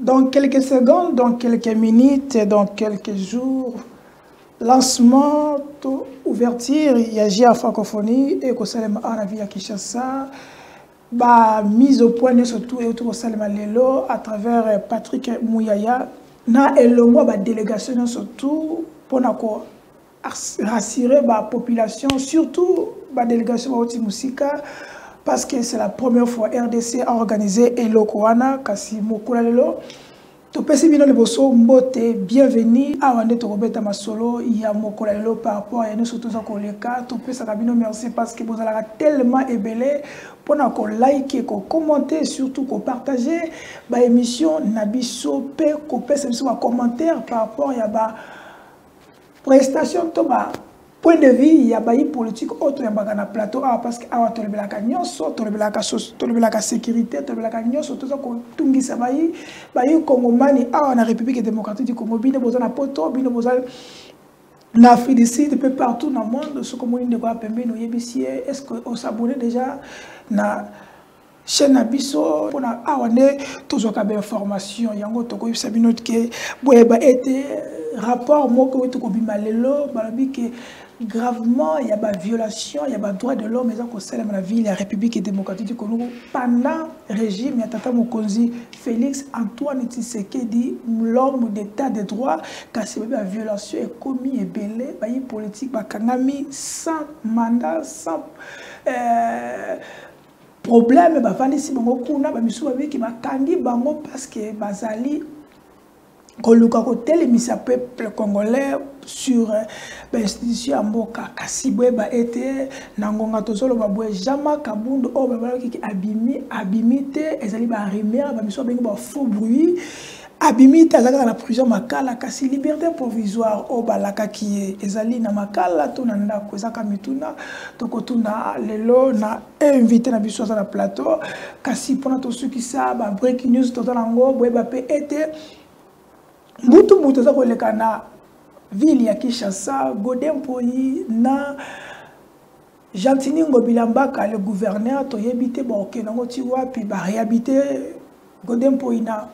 Dans quelques secondes, dans quelques minutes, dans quelques jours, lancement, ouverture, il y a GIA francophonie et que ça à la ville à Kinshasa. Mise au point surtout et autour de Lelo à travers Patrick Mouyaya. Na elongo ba délégation surtout pour rassurer la population, surtout la délégation de Musika, parce que c'est la première fois RDC a organisé Elokwana kasi mokula lelo. Topesi bino liboso mbote bienvenue à Wande Torobeta Masolo ya mokula lelo par rapport à nous surtout ça koleka topesa bino merci parce que vous allez tellement ébélé pour ko like ko commenter surtout ko partager ba émission na biso pe ko pesa biso ba commentaire par rapport ya ba prestation to ba point de vue ya ba politique autre ya na plateau parce que awa tolebelaka nyonso tolebelaka sécurité tolebelaka nyonso to ça ko tungisa ba Congomani awa na République démocratique du Congo bino boza na poto bino boza na Afrique du Sud peu partout dans le monde ce comme on dit quoi pembe no yebisi est-ce que on s'abonne déjà na chaîne abiso pona awa ne toujours ka ba information yango to ko yebisa bino ke boyeba été rapport moko to ko bima lelo balobi ke gravement il y a des violations, il y a des droits de l'homme, mais on dans la ville, la République démocratique du Congo pendant le régime, il y a Tata Mokonzi Félix Antoine Tshisekedi, l'homme d'état de droit, car c'est une violation est commis et belé, par une politique, par Kangami, sans mandat, sans problème, bah Vanessa Bangokuna, bah Missou qui m'a tangi bango parce que Bazali Koluka kotel émission peuple congolais sur l'institution Mboka Kasibwe ba été nangonga tozolo ba boye jama kabundu o ba ki abimité ezali ba remera ba miso bengi ba faux bruit abimité azaka na prison makala kasi liberté provisoire o balaka ki ezali na makala to na ndako ezaka mituna to kotuna lelo na invité na biso na plateau kasi pona to suki sa ba breaking news to tango boye ba pe été Mutu za koleka na ville ya Kinshasa, Godempoyi na Jantini Ngobilambaka le gouverneur to yebite ba okenango ti wapi ba réhabiter Godempoyi na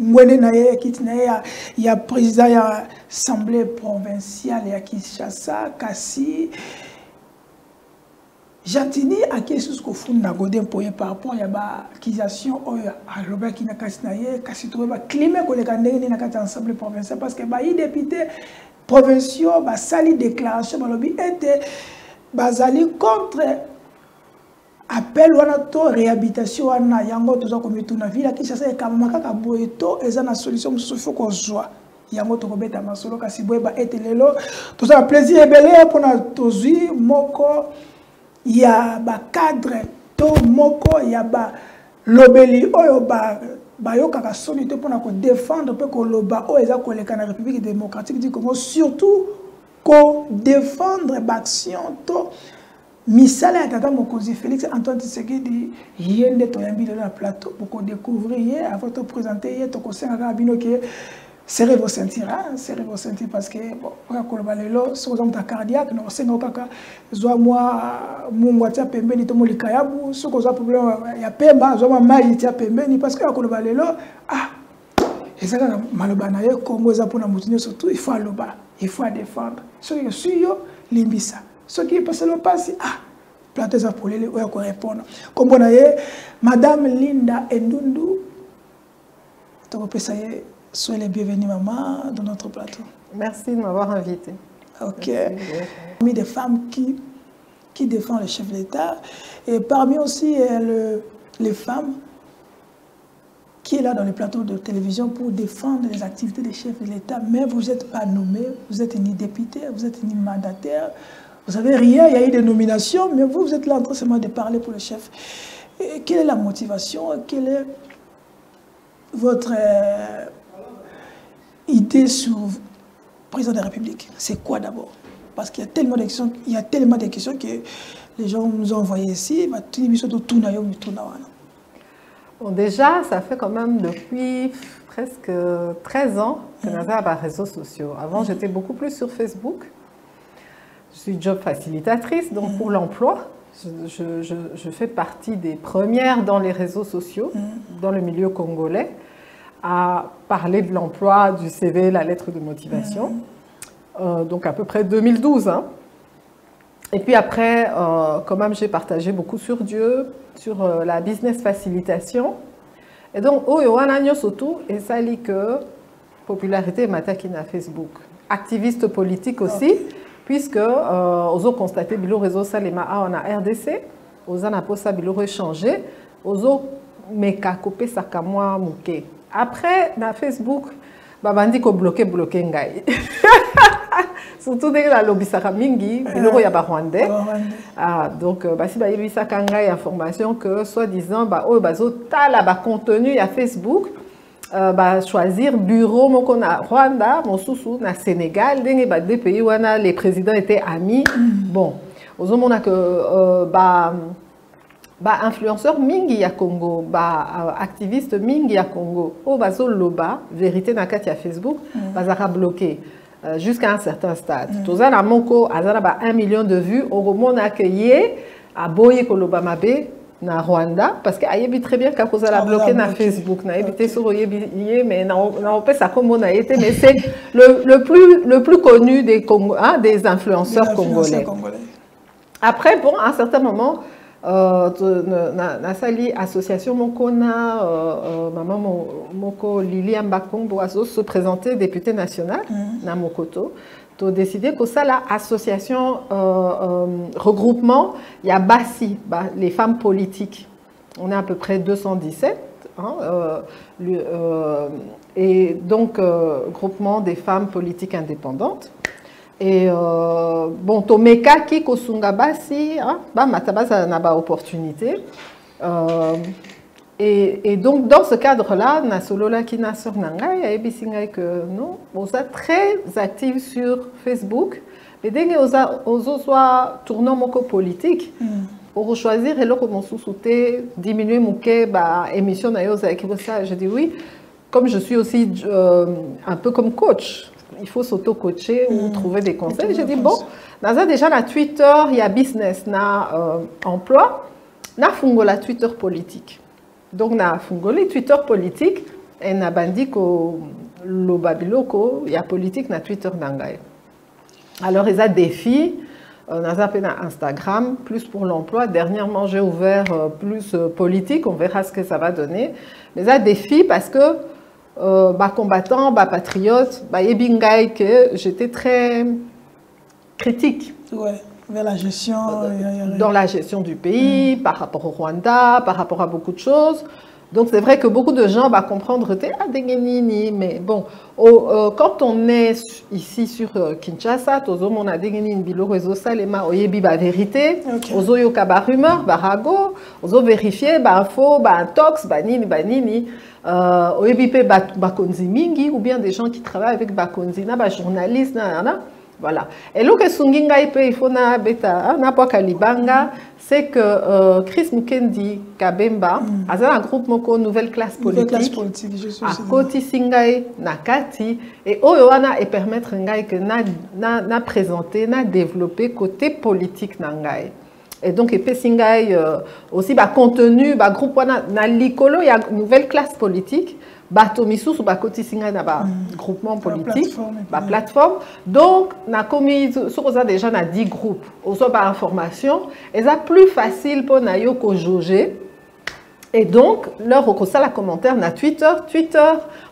ngwene na ye kiti na ya président ya assemblée provinciale ya Kinshasa kasi Jantini a quelque ko funda Godempoyi par rapport ya ba accusation à Robert Kinakasinaye kasi to ba climat ko le kandeni na kati ensemble provincial parce que ba i député provinciaux ba sali déclaration ba lobi était bazali contre appel wana to réhabilitation wana yango to za ko mituna ville Kinshasa e kamaka ka boeto eza na solution mususu faut ko zwa yango to ko beta masolo kasi boye ba etelelo to za plaisir ebele pona tozui moko il y a ba cadre to moko il y a ba lobeli oyo ba yoka ka sonité pour ko défendre pe ko loba o eza ko leka na République démocratique du Congo surtout ko défendre ba action to misala ya Tata Mokonzi Félix Antoine Tshisekedi yende to yambi na plateau pour ko découvrir avant de présenter to ko senga bino ke serrez vos ceintures, parce que bon, si vous avez un cardiaque, non, c'est non kaka. Zoa moi, mon watia pembe ni tomo likayabu, si vous avez un problème, ya pemba, zoa mai tia pembe ni parce que akolo balelo, ah, et ça quand malobana ye Congo za pona mutino surtout il faut aloba, il faut défendre. Ce qui est sûr, limbisa. Ce qui est passé le passé, ah, plateau za polele oya ko répondre. Comme on a Madame Linda Endundu, to pesa ye. Soyez les bienvenus, maman, dans notre plateau. Merci de m'avoir invité. Ok. Parmi des femmes qui défendent le chef de l'État, et parmi aussi les femmes qui est là dans les plateaux de télévision pour défendre les activités des chefs de l'État, mais vous n'êtes pas nommé, vous êtes ni député, vous êtes ni mandataire, vous n'avez rien, il y a eu des nominations, mais vous êtes là en train seulement de parler pour le chef. Et quelle est la motivation, quelle est votre idée sur le président de la République? C'est quoi d'abord? Parce qu'il y a tellement de questions, que les gens nous ont envoyé ici. Bon, déjà, ça fait quand même depuis presque 13 ans que nous avons des réseaux sociaux. Avant, j'étais beaucoup plus sur Facebook. Je suis job facilitatrice, donc pour l'emploi, je fais partie des premières dans les réseaux sociaux, dans le milieu congolais. à parler de l'emploi, du CV, la lettre de motivation. Donc à peu près 2012. Hein. Et puis après, quand même, j'ai partagé beaucoup sur Dieu, sur la business facilitation. Et donc, surtout, et ça lit que popularité matakina Facebook. Activiste politique aussi, puisque aux autres constaté bilo réseau salema on a RDC, aux ana posa bilo échangé, aux autres meka copé sakamwa mouké. Après, na Facebook, babandi ko bloqué ngai. Surtout dès que la lobby sakamingi, bilo ya ba rwandais. Donc si ba yebi sakangai information que soi-disant bazo tala ba contenu ya Facebook. Choisir bureau moko na Rwanda, mon sousou na Sénégal, des pays où les présidents étaient amis. Bon, aux hommes on a que influenceur mingi ya Congo, activiste mingi ya Congo, bazo loba vérité na katia Facebook, bazara bloqué jusqu'à un certain stade. Toza na moko azana 1 million de vues, au monde accueilli à boye koloba mabe. Na Rwanda parce que ayebi très bien qu'à cause de la bloqué na Facebook na évité sur mais na pas ça comme on a été mais c'est le plus connu des des influenceurs congolais. Après bon à un certain moment na sali association mokona maman moko Lili Ambakongo se présenter député national na Mokoto. Tu as décidé que ça, l'association regroupement, il y a BASI, les femmes politiques. On est à peu près 217. Et donc, groupement des femmes politiques indépendantes. Et bon, tu as qui kosunga BASI, matabasa n'a pas opportunité. Et donc, dans ce cadre-là, Nasolola Kina sur Nangai, et que non, on est très actifs sur Facebook. Mais dès que on soit tournant mon politique, pour choisir et là comment sous-souter, diminuer mon émission je dis oui. Comme je suis aussi un peu comme coach, il faut s'auto-coacher ou trouver des conseils. J'ai dit bon, dans déjà la Twitter, il y a business, na emploi, na fungo la Twitter politique. Donc, na fungoli Twitter politique et na bandi ko lo babiloko, il y a politique na Twitter nangai. Alors, ils ont des défis, on a zappé na Instagram, plus pour l'emploi. Dernièrement, j'ai ouvert plus politique, on verra ce que ça va donner. Mais ils ont des défis parce que combattant, patriote, yebingai que j'étais très critique. Ouais. Vers la gestion, dans la gestion du pays, par rapport au Rwanda, par rapport à beaucoup de choses. Donc c'est vrai que beaucoup de gens vont comprendre, mais bon, quand on est ici sur Kinshasa, on a des bilo réseau salema, oyebi ba vérité, ozo yoka ba rumeur, ba rago, ozo vérifier ba info, ba intox, ba nini, oyebi pe ba konzi mingi, ou bien des gens qui travaillent avec ba konzi, na ba journaliste, voilà. Et ce que Sunginga il faut na beta na poka libanga, c'est que Chris Mukendi Kabemba a un groupe moko nouvelle classe politique. À Koti Singai Nakati et Oyoana et permettre ngai que na présenter, na développer côté politique nangai. Et donc et Singai aussi contenu groupe na likolo il y a nouvelle classe politique. Batomisus ou Koti Singai na groupement politique, plateforme. Donc na commis sur déjà na 10 groupes. Aussi information, et ça plus facile pour na yo ko jauger. Et donc leur recosa la commentaire na Twitter,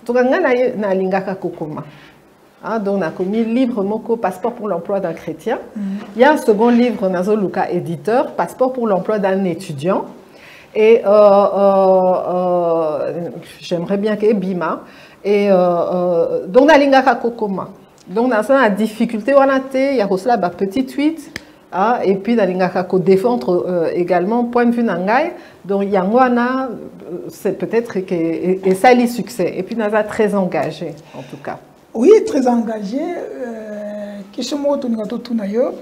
to ganga na lingaka kokoma. Donc on a commis livre moko passeport pour l'emploi d'un chrétien. Il y a un second livre Nazo Luka éditeur, passeport pour l'emploi d'un étudiant. Et j'aimerais bien qu'il y ait Bima. Et donc, dans l'ingaka kokoma. Donc, dans la difficulté, il y a aussi la petite tweet. Et puis, dans l'ingaka ko défendre également, point de vue nangai. Donc, il y a Ngwana, c'est peut-être et ça lit succès. Et puis, Naza très engagé, en tout cas. Oui, très engagé. Question moi, tu n'as pas tout nayo.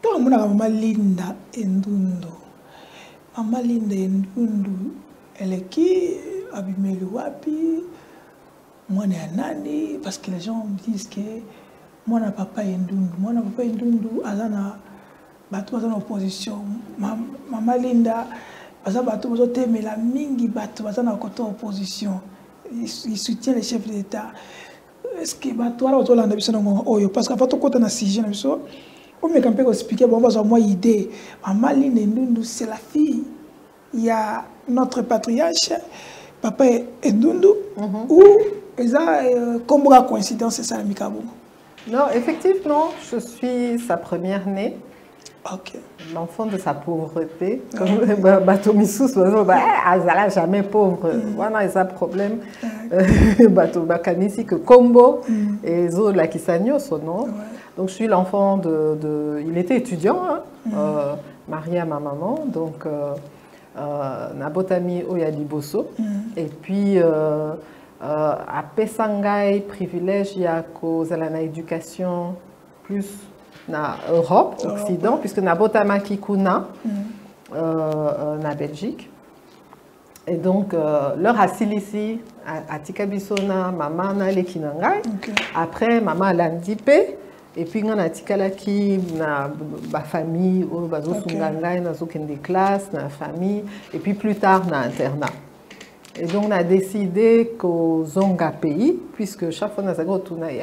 Tant que mama Linda Endundo. Mama Linda Endundo, elle est qui? Abimeli wapi? Moi, je nani? Parce que les gens me disent que moi, je papa Endundo. Moi, je papa Endundo, azana batu bazana opposition. Mama Linda, baza batu bazo temela mingi batu bazana koto opposition. il soutient les chefs d'État. Est-ce que toi, parce qu'à partir de sujet, on me peut expliquer, bon, moi, idée. Maman c'est la fille. Il y a notre patriarche, papa Ndundu, ou comme la coïncidence, c'est ça, Mikabo? Non, effectivement, je suis sa première née. Ok. L'enfant de sa pauvreté. Comme Bato Missous, elle n'a jamais pauvre. Voilà, il a un problème. Bato Bakanisi, que Combo et Zo Lakisagno, son nom. Donc, je suis l'enfant de. Il était étudiant, hein, marié à ma maman. Donc, Nabotami Oyaliboso. Et puis, à Pesangai, privilège, il y a la éducation plus na Europe, Occident, puisque na Botamaki Kuna, na Belgique. Et donc, leur asile ici, à Tikabisona, maman na Lekinangai. Après, maman a l'Andipé. Et puis, on a Tikalaki, na famille, bazo Sungangai, na des classes, na famille. Et puis, plus tard, na internat. Et donc, on a décidé qu'au Zonga pays, puisque chaque fois, on a dit que il y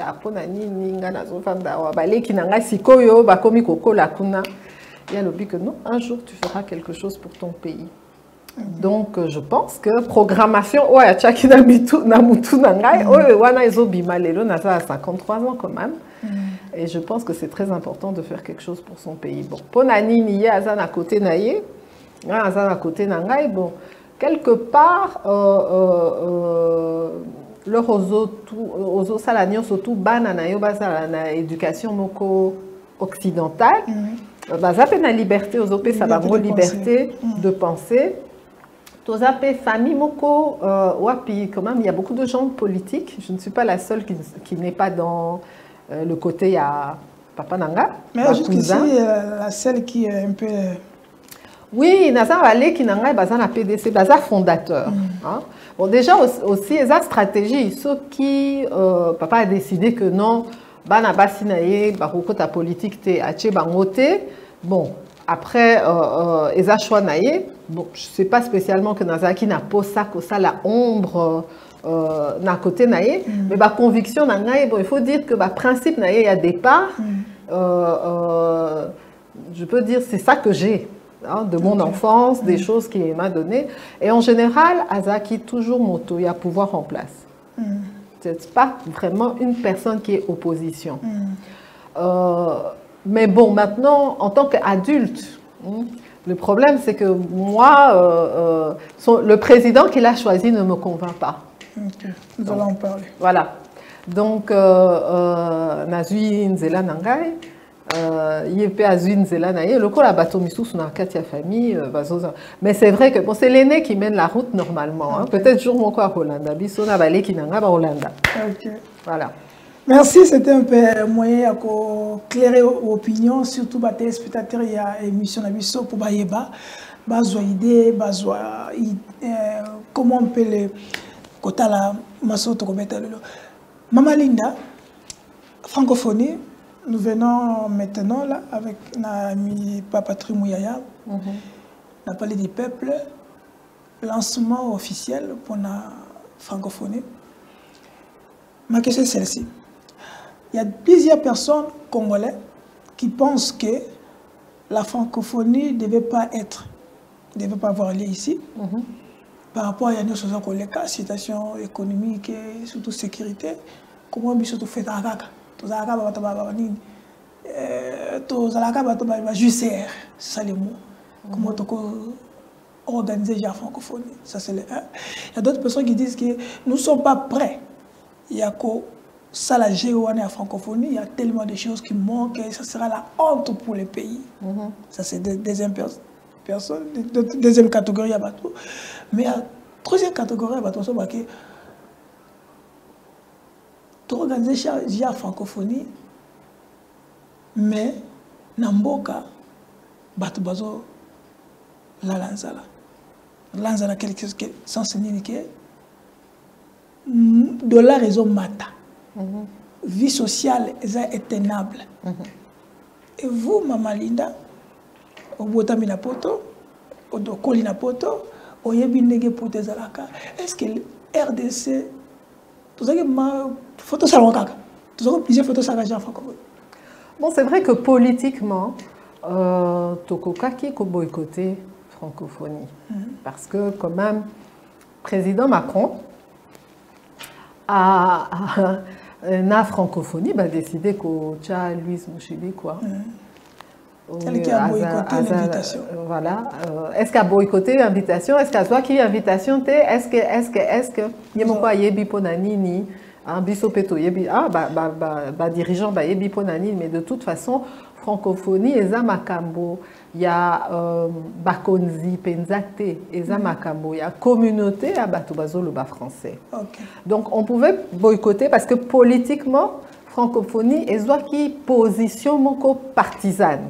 a le but que non, un jour, tu feras quelque chose pour ton pays. Donc, je pense que programmation, ouais, à 53 ans quand même. Et je pense que c'est très important de faire quelque chose pour son pays. Bon, pour Nani, il y a un à côté Naye, un à côté Nangai, bon. Quelque part, le réseau salanio surtout bananayo basala éducation moko occidentale, basape na liberté aux opé ça va liberté de penser. Tozape famille moko wapi quand même il y a beaucoup de gens politiques. Je ne suis pas la seule qui n'est pas dans le côté il y a Papa Nanga. Mais jusqu'ici la seule qui est un peu. Oui, Nazar Valé qui n'a pas la PDC, Bazar fondateur. Bon, déjà aussi, il y a une stratégie. Ceux qui, papa a décidé que non, Bana Basinaye, Barokota politique, te Ache Bangote. Bon, après, il y a choix naye. Bon, je ne sais pas spécialement que Nazaki n'a pas ça, que ça, la ombre. Na côté naye, mais ma conviction naye, bon, il faut dire que ma principe naye à départ, je peux dire c'est ça que j'ai. De mon enfance, des choses qu'il m'a données. Et en général, Azaki, toujours moto, il y a pouvoir en place. Ce n'est pas vraiment une personne qui est opposition. Mais bon, maintenant, en tant qu'adulte, le problème, c'est que moi, le président qu'il a choisi ne me convainc pas. Nous allons en parler. Voilà. Donc, Nazui Nzela Nangai, mais c'est vrai que bon, c'est l'aîné qui mène la route normalement. Hein. Peut-être jour mon quoi Hollanda. Voilà. Merci, c'était un peu moyen d'éclairer l'opinion, surtout les téléspectateurs. Il y a émission Nabiso pour Bayeba, idée, comment on peut le côté la masoto Maman Linda, francophonie. Nous venons maintenant là avec l'ami Papa Trimouyaya. On a parlé du peuple, lancement officiel pour la francophonie. Ma question est celle-ci. Il y a plusieurs personnes congolaises qui pensent que la francophonie ne devait pas avoir lieu ici. Par rapport à une situation économique et surtout sécurité. Comment on surtout fait à Kaka? Tous c'est ça les mots. Comment on organiser la francophonie. Ça c'est le 1. Il y a d'autres personnes qui disent que nous ne sommes pas prêts. Il y a ça la géoanie à francophonie, il y a tellement de choses qui manquent et ça sera la honte pour les pays. Ça c'est deuxième personne, deuxième catégorie à bateau. Mais la troisième catégorie à bateau, c'est que tu organises la francophonie, mais Namboka, Bato Bazo, la Lanzala. Lanzala, quelque chose qui est sans signifier de la raison mata. Vie sociale est tenable. Et vous, Maman Linda, au Botami na poto, au Dokoli na poto, au Yebinege Potezalaka, est-ce que le RDC Tout ça, photo salon kaka. Tout ça, plusieurs photos s'engager en francophonie. Bon, c'est vrai que politiquement, Tokoka qui a boycotté francophonie. Parce que quand même, président Macron a francophonie, a décidé que Louise Mouchibi, quoi. Elle qui a boycotté l'invitation. Voilà. Est-ce qu'elle a boycotté l'invitation? Est-ce qu'elle a soit qui l'invitation? Est-ce que il y a quoi yebi ponanini, un bisopeto yebi dirigeant ba yebi ponanini, mais de toute façon francophonie eza makambo, il y a bakonzi penzate eza makambo, il y a communauté à bato bazolo ba français. Okay. Donc on pouvait boycotter parce que politiquement francophonie est qui position moko partisane.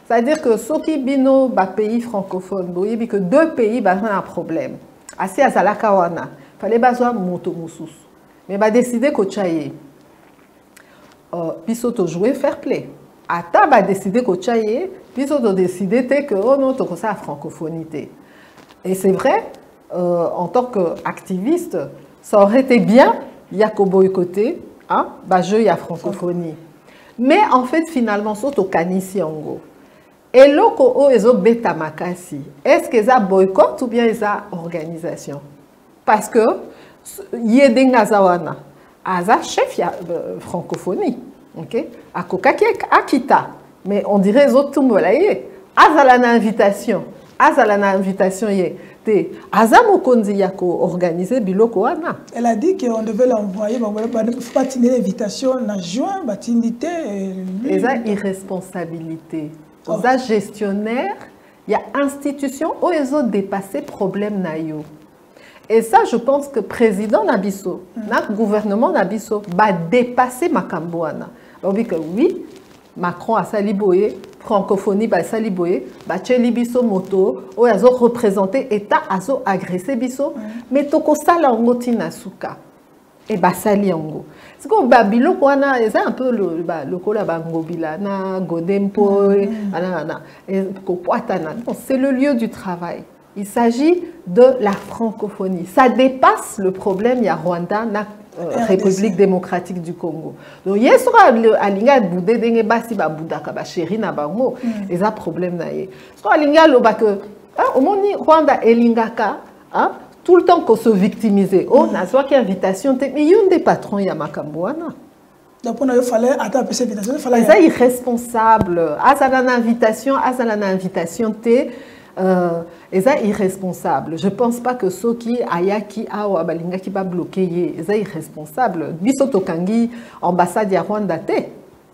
C'est-à-dire que ceux qui bino ba pays francophone, boyebi que deux pays ba un problème. Assez à Zalakawana, fallait besoin moto moussous. Mais ba décider ko chaye. Biso to jouer fair play. Ata ba décider ko chaye, biso to décider que oh non to ça francophonie. Et c'est vrai, en tant qu'activiste, ça aurait été bien, il y a qu'au boycotter. Hein? Bah, il y a francophonie. Mais en fait, finalement, c'est au Kanisi Ango. Et là, ils ont bêta makasi. Est-ce qu'ils ont boycott ou bien ils ont organisation? Parce que, il y a des Nazawana. Aza chef francophonie. Ok? À Kokaki Akita. Mais on dirait les autres tout molaye. Azalana invitation. Azalana invitation y est. Elle a dit qu'on devait l'envoyer, il ne faut pas tenir l'invitation en juin, et ça, irresponsabilité. Ça, gestionnaire, il y a institution où ils ont dépassé le problème. Et ça, je pense que le président Nabiso, le gouvernement Nabiso, va dépasser Makambouana. Oui, Macron a saliboyé. Francophonie, saliboye, tcheli biso moto, ou azo représenté État, azo agressé biso, mais toko sala ongo tina suka, et sali ongo. C'est comme babilo kwana, c'est un peu le kola bangobila na godempo, c'est le lieu du travail. Il s'agit de la francophonie. Ça dépasse le problème, il y a Rwanda, République démocratique du Congo. Donc, il y a un linga boudé dengue basi ba boudaka ba chéri na bango, et ça problème na yé. So linga lo ba que au moni Rwanda et lingaka, tout le temps qu'on se victimisait. Oh, na soit qui invitation, mais il y a des patrons ya makamboana. Donc il fallait attendre cette invitation, il fallait. C'est irresponsable. Azalana invitation té. Et ça irresponsable. Je ne pense pas que ceux qui ayaki awa balinga qui va bloquer, ça irresponsable. Bisoto kangi ambassade ya Rwanda te.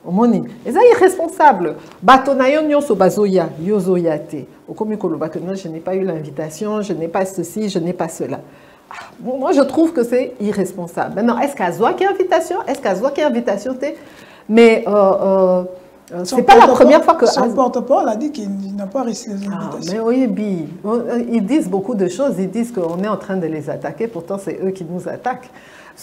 Omoni, ça irresponsable. Batonayon nyonso bazoya, yozoya te. Okomi koloba que non, je n'ai pas eu l'invitation, je n'ai pas ceci, je n'ai pas cela. Bon, moi je trouve que c'est irresponsable. Maintenant, est-ce qu'à Zoa qui invitation? Est-ce qu'à Zoa qui invitation te? Mais c'est pas la première fois que... Son porte-parole a dit qu'il n'a pas reçu les invitations. Mais oui, ils disent beaucoup de choses. Ils disent qu'on est en train de les attaquer. Pourtant, c'est eux qui nous attaquent.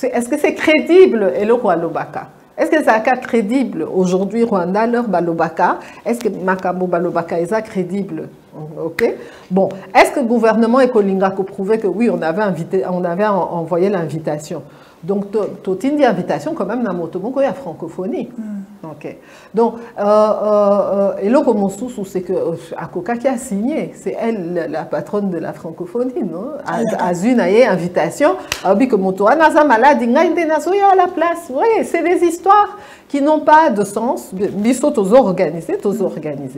Est-ce que c'est crédible, et le roi Lobaka? Est-ce que c'est un cas crédible aujourd'hui, Rwanda, leur Balobaka? Est-ce que Makambo Balobaka est crédible? Ok. Bon, est-ce que le gouvernement et Kolinga prouvaient que oui, on avait envoyé l'invitation? Donc, toute une invitation quand même dans Motomoko, il y a francophonie. Ok. Donc, et là, comme on sous, c'est que Akoka qui a signé, c'est elle la patronne de la francophonie, non? Azune a invitation, abi que Motoa naza malade, ngaïde nazoya à la place. Oui, c'est des histoires qui n'ont pas de sens. Biso tous organisés.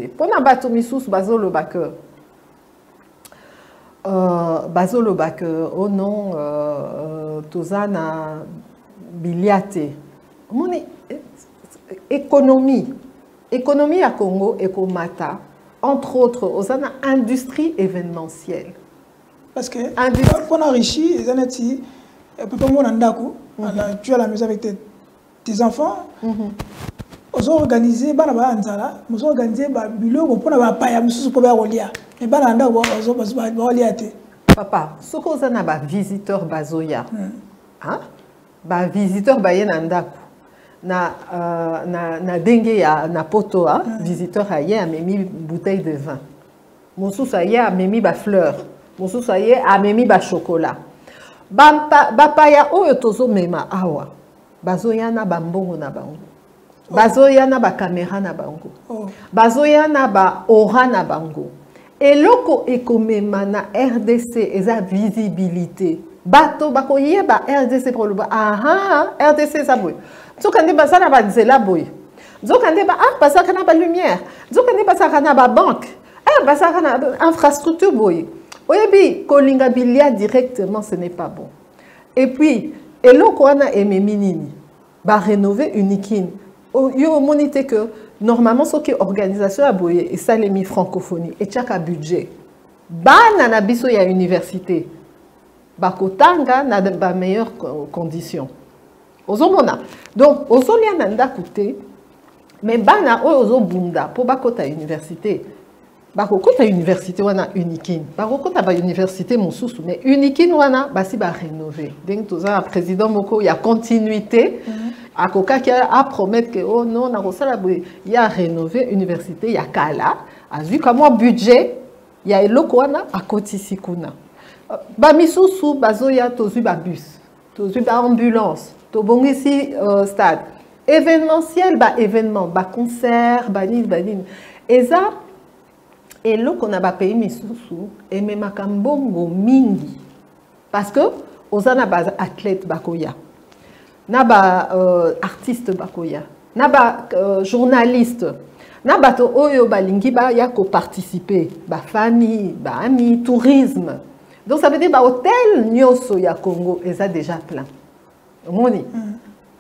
Pour na bato misous bazolo bake. Bazolo bake au nom Tozana Biliate. Moni économie à Congo et Komata, entre autres, aux industrie événementielle. Parce que quand on enrichit, les années, tu as la maison avec tes enfants, on organise, on organise papa, ce qu'on a visiteur bazoya, visiteur bayenandaku. Na dengue ya na poto visiteur aye a memi bouteille de vin. Monsous aye a memi ba fleur. Monsous aye a memi ba chocolat. bapaya oyo tozo mema awa bazoya na bambongo na bango bazoya na bakamera na bango bazoya na baora na bango eloko ekomema na RDC eza visibilité bato bakoyeba RDC pour le RDC eza boye nzokande basala banzela boye nzokande basaka na balumière nzokande basaka na babanke basaka na infrastructure boye oyebi kolinga bilia directement ce n'est pas bon et puis eloko wana ememi nini rénover Unikine yo monite que normalement ce qui organisation a boye et ça les mi francophonie et chaque budget bana na biso ya université bakotanga na ba meilleures conditions ozomona donc ozolia na ndakute mais bana ozo bunda pour bakota université bakokota université wana Unikine bakokota ba université mosusu mais Unikine wana basi ba rénover donc toza président moko ya continuité akoka qui a promettre que oh non na kosala boye ya rénover université ya kala azui comme budget ya eloko wana akotisi kuna ba misusu bazoya tozui ba bus tozui ba ambulance tobongisi stade événementiel ba événement ba concert ba nini eza eloko na ba pays misusu ememaka mbongo mingi parce que ozana ba athlète bakoya na ba artiste bakoya na ba journaliste na bato oyo balingi ba ya ko participer ba famille ba amis tourisme donc ça veut dire ba hôtel nyoso ya Congo eza déjà plein moni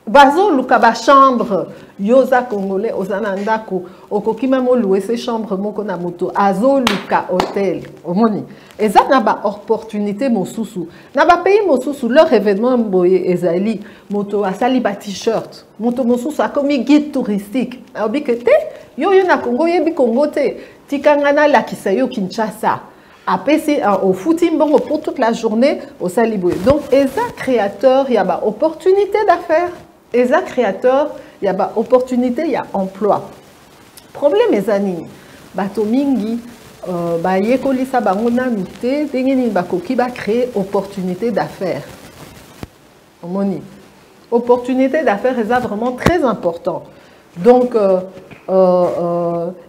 bazo luka ba chambre yoza congolais ozana ndako okokima mo louer ces chambres moko na moto azo luka hôtel omoni eza na ba opportunité mosusu na ba pays mosusu leur événement boye ezali moto asali ba t-shirt moto mosusu akomi guide touristique obikete yo na Congo yebi Congo te tikangana la kisayo Kinshasa apesi au footing bon pour toute la journée au saliboye donc eza créateur il y a ba opportunité d'affaires eza créateur il y a ba opportunité il y a emploi problème ezani bato mingi ba yekolisa bango nanu te ndenge nini bakoki ba créer opportunité d'affaires omoni opportunité d'affaires eza vraiment très important donc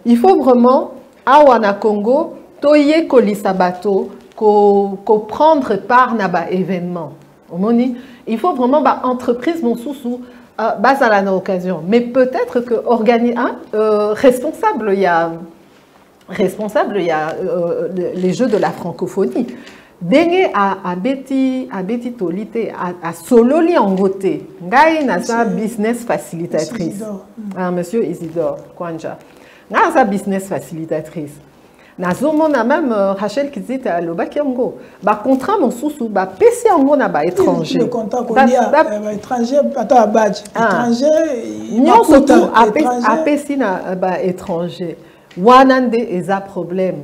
il faut vraiment awa na Congo toye kolisa bato ko prendre part na ba événement omoni il faut vraiment ba entreprise mosusu basala na occasion mais peut-être que responsable il y a les jeux de la francophonie denge a beti tolite a sololi angote ngai na sa business facilitatrice monsieur Isidore Kwanja na sa business facilitatrice nazomona même Rachel Kizite alobaki yango ba contrat mosusu ba pesi yango na ba étranger le contrat qu'on dit ba étranger ata badge étranger nyonso tout apesi na ba étranger wana nde eza problème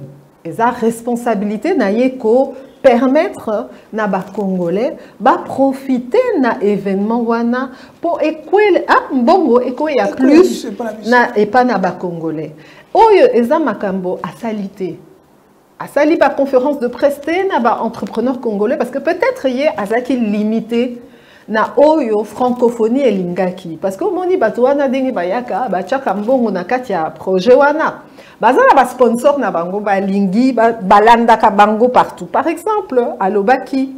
eza responsabilité na ye ko permettre na ba congolais ba profiter na événement wana pour équer mbongo ya plus na epa na ba congolais oyo eza makambo asalite asali ba conférence de presse na ba entrepreneur congolais parce que peut-être yé azaki limité na oyo francophonie elingaki parce que moni bato wana ndenge bayaka bachaka mbongo na kati ya projet wana bazana ba sponsor na bango balingi balandaka bango partout par exemple alobaki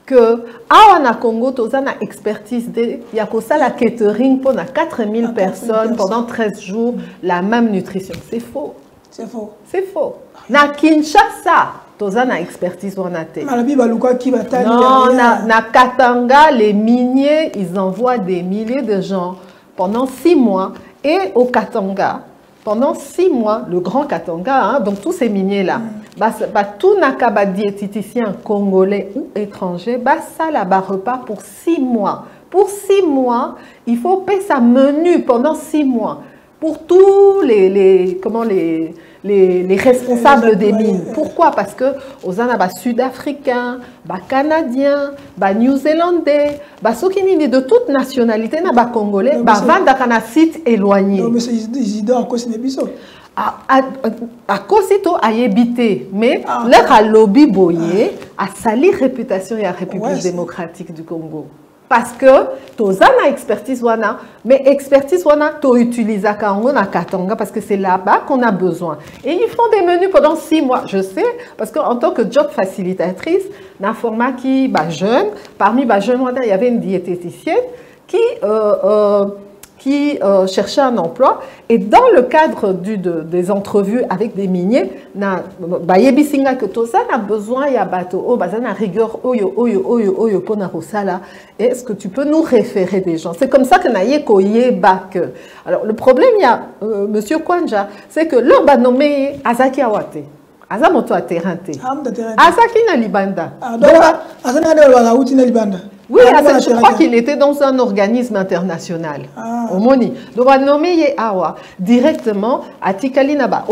que awa na Congo tozana expertise de ya kosala catering pour na 4000 personnes pendant 13 jours la même nutrition c'est faux c'est faux na Kinshasa tozana expertise wana te non na Katanga les miniers ils envoient des milliers de gens pendant 6 mois et au Katanga pendant 6 mois, le grand Katanga, hein, donc tous ces miniers-là, tout n'a diététicien congolais ou étranger, ça là-bas repas pour 6 mois. Pour 6 mois, il faut payer sa menu pendant 6 mois. Pour tous les responsables des mines. Pourquoi? Parce que aux anaba sud-africains, canadiens, new-zélandais, ceux qui sont de toute nationalité, congolais, vendent dans un site éloigné. Non, mais c'est Isidore, quoi, c'est des bisous. à cosito a évité, mais leur a lobby boyé, a sali réputation et la République démocratique du Congo. Parce que tu as expertise wana, mais expertise wana tu utilises à Katanga parce que c'est là-bas qu'on a besoin. Et ils font des menus pendant 6 mois, je sais, parce qu'en tant que job facilitatrice, dans un format qui jeune, parmi les jeunes, il y avait une diététicienne qui cherchait un emploi. Et dans le cadre des entrevues avec des miniers, Bayebisinga que Tosa a besoin, il y a bateau, a rigueur, oyo, ponarosala. Est-ce que tu peux nous référer des gens? C'est comme ça que Naye Koye Bak. Alors, le problème, il y a, monsieur Kwanja, c'est que leur va nommer Azaki Awate. Azamoto a terrain. Azaki na Libanda. Oui, je crois qu'il était dans un organisme international. Au Moni. Donc, on a nommé Awa directement à Tikalinaba,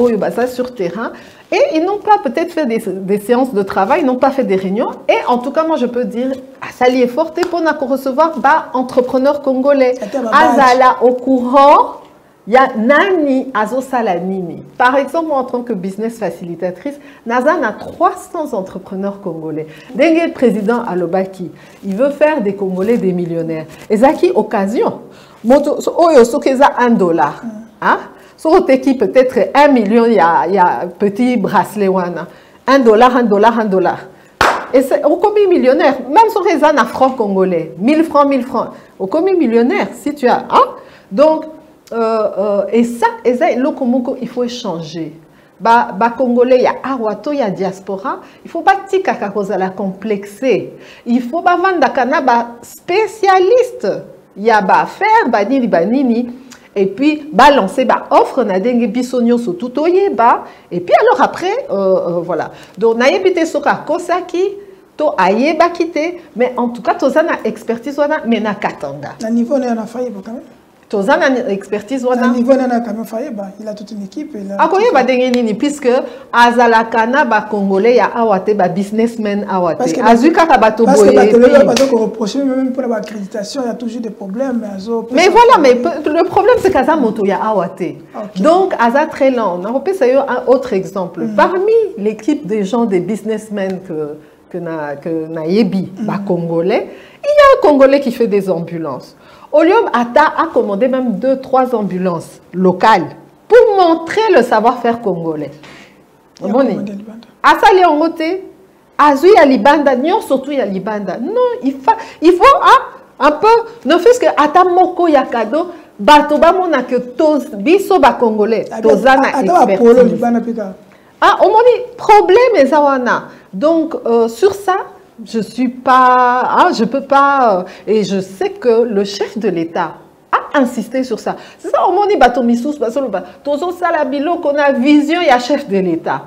sur terrain. Et ils n'ont pas peut-être fait des séances de travail, ils n'ont pas fait des réunions. Et en tout cas, moi, je peux dire, ça y est fort pour recevoir entrepreneurs congolais. Azala au courant. Il y a Nani Azosala Nini. Par exemple, moi, en tant que business facilitatrice, Nazan a 300 entrepreneurs congolais. Dengue président Alobaki, il veut faire des Congolais des millionnaires. Et Zaki, occasion, Oyo Sokeza $1. Hein? Sur qui peut-être 1 million, il y a petit bracelet wana. $1. Et c'est au commis millionnaire, même sur les en francs congolais, 1000 francs. Au commis millionnaire, si tu as. Hein? Donc, et ça, il faut échanger. Congolais, il y a Awato, il y a diaspora. Il ne faut pas la complexer. Il faut pas vendre spécialiste. Il y a faire banini. Et puis balancer offre na dengue bisonyo so tutoye et puis alors après voilà. Donc na yebite soka kosaki to ayeba kité, mais en tout cas tozana expertise wana mais na katanga. Na niveau na faille quand même. Tozana expertise wana. Na niveau na quand même faille il a toute une équipe et là. Akoye nini puisque azalakana congolais ya awate businessmen awate. Azuka ka bato boye. Parce que bato ko reprocher même pour l'accréditation il y a toujours des problèmes mais voilà, mais le problème c'est qu'aza moto ya awate. Donc aza très lent. On repère ça un autre exemple. Parmi l'équipe des gens des businessmen que na yebi congolais, il y a un Congolais qui fait des ambulances. Olium Ata a commandé même 2-3 ambulances locales pour montrer le savoir-faire congolais. Asali en moté, Azui à Libanda, surtout à Libanda. Non, il faut un peu, ne fût-ce que Ata Moko Yakado, Batoba mona que tos biso ba congolais, tozana expertise. Au moins, problème est zawana. Donc, sur ça, je peux pas, et je sais que le chef de l'État a insisté sur ça. C'est ça, au moins, tozo salabilo qu'on a vision, il y a chef de l'État.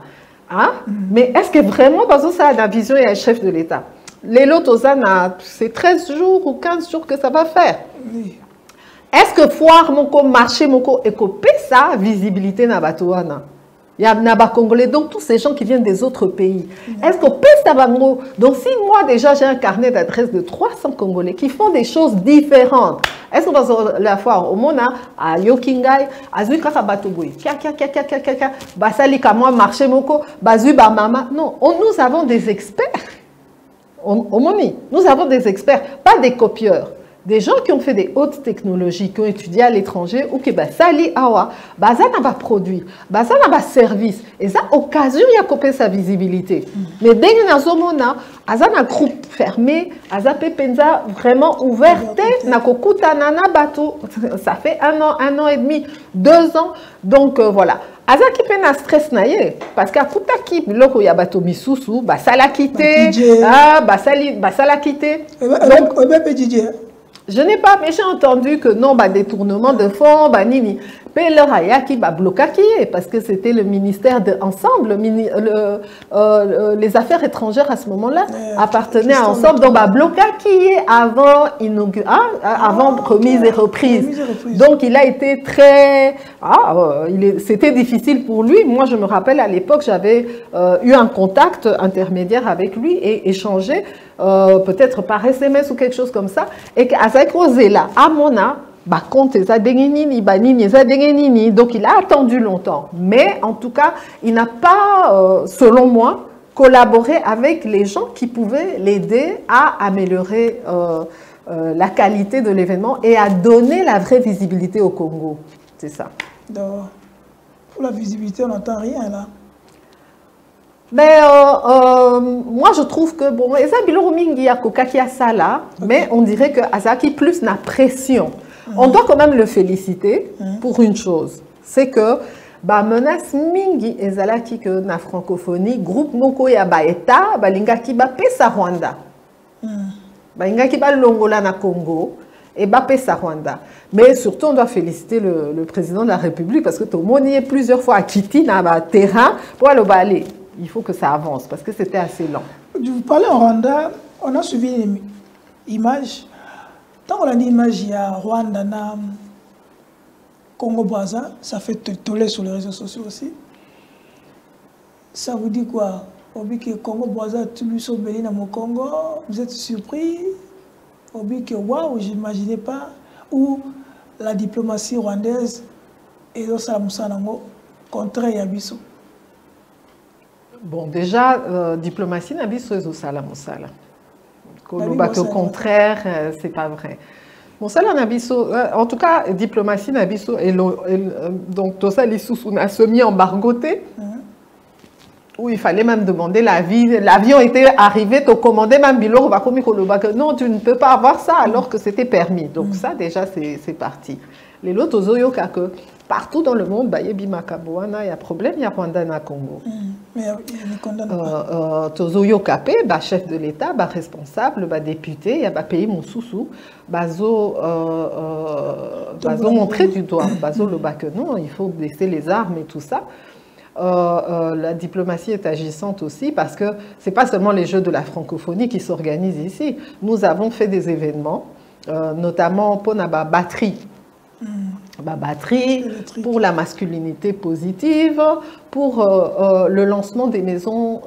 Hein? Mais est-ce que vraiment, ça a la vision, il y a chef de l'État? Les lots, c'est 13 jours ou 15 jours que ça va faire. Oui. Est-ce que foire, marché, et que ça, visibilité na batouana? Il y a Naba Congolais, donc tous ces gens qui viennent des autres pays. Est-ce qu'on peut savoir? Donc si moi déjà j'ai un carnet d'adresses de 300 Congolais qui font des choses différentes, est-ce qu'on va la foire au Mona, à Yokingai, à Zuikaka Batoboui, Basali Kamwa, Marché Moko, Bazu Bamama? Non, nous avons des experts. Au Moni, nous avons des experts, pas des copieurs. Des gens qui ont fait des hautes technologies, qui ont étudié à l'étranger, ou qui sali awa, ça n'a pas produit, ça n'a pas service. Et ça, occasion, il y a coupé sa visibilité. Mais dès que nous avons un groupe fermé, penza vraiment ouverte, ça fait 1 an et demi, 2 ans. Donc voilà. Azaki pena stress naie parce qu'à Koutaki loko ya bato misusu ça l'a quitté ça l'a quitté. Donc je n'ai pas, mais j'ai entendu que non, détournement de fonds, nini. Mais leur ayaki blocaki parce que c'était le ministère de Ensemble, les affaires étrangères à ce moment-là appartenaient à Ensemble. Donc blocaki avant avant remise et reprise. Donc il a été très, c'était difficile pour lui. Moi je me rappelle à l'époque j'avais eu un contact intermédiaire avec lui et échangé peut-être par SMS ou quelque chose comme ça et qu'à Zeko Zela à Mona donc il a attendu longtemps. Mais en tout cas, il n'a pas, selon moi, collaboré avec les gens qui pouvaient l'aider à améliorer la qualité de l'événement et à donner la vraie visibilité au Congo. C'est ça. Donc, pour la visibilité, on n'entend rien là. Mais moi, je trouve que, bon, mais on dirait que Azaki plus n'a pression. On doit quand même le féliciter pour une chose. C'est que, menace mingi ezalaki que na francophonie, groupe moko ya baeta, balingaki ba pesa Rwanda. Balingaki ba longola na Congo, et ba pesa Rwanda. Mais surtout, on doit féliciter le président de la République parce que tout le monde y est plusieurs fois à Kiti, dans le terrain, pour aller au balai. Il faut que ça avance parce que c'était assez lent. Vous parlez en Rwanda, on a suivi une image. Tant qu'on a dit image, il y a Rwanda, Congo-Brazza, ça fait toller sur les réseaux sociaux aussi. Ça vous dit quoi? On dit que Congo-Brazza, tout le monde est dans mon Congo, vous êtes surpris? On dit que waouh, je n'imaginais pas. Ou la diplomatie rwandaise et le Salamoussanango contre Yabiso. Bon, déjà, diplomatie Nabiso et Salamousala. Au contraire, c'est pas vrai. Bon, ça, Nabiso, en tout cas, diplomatie Nabiso et donc tout ça, les sous on a semi-embargoté. Où il fallait même demander l'avis. L'avion était arrivé, tu commandais même Bilo, non, tu ne peux pas avoir ça alors que c'était permis. Donc ça, déjà, c'est parti. Les lots, que partout dans le monde, il y a problème, il y a Rwanda et Congo. Mais il ne condamne pas. Tozoyo Kapé, chef de l'État, responsable, député, il y a pays Moussoussou, bazo montrer du doigt, bazo le que non, il faut baisser les armes et tout ça. La diplomatie est agissante aussi parce que ce n'est pas seulement les Jeux de la francophonie qui s'organisent ici. Nous avons fait des événements, notamment pour la batterie. Batterie, pour la masculinité positive, pour le lancement des maisons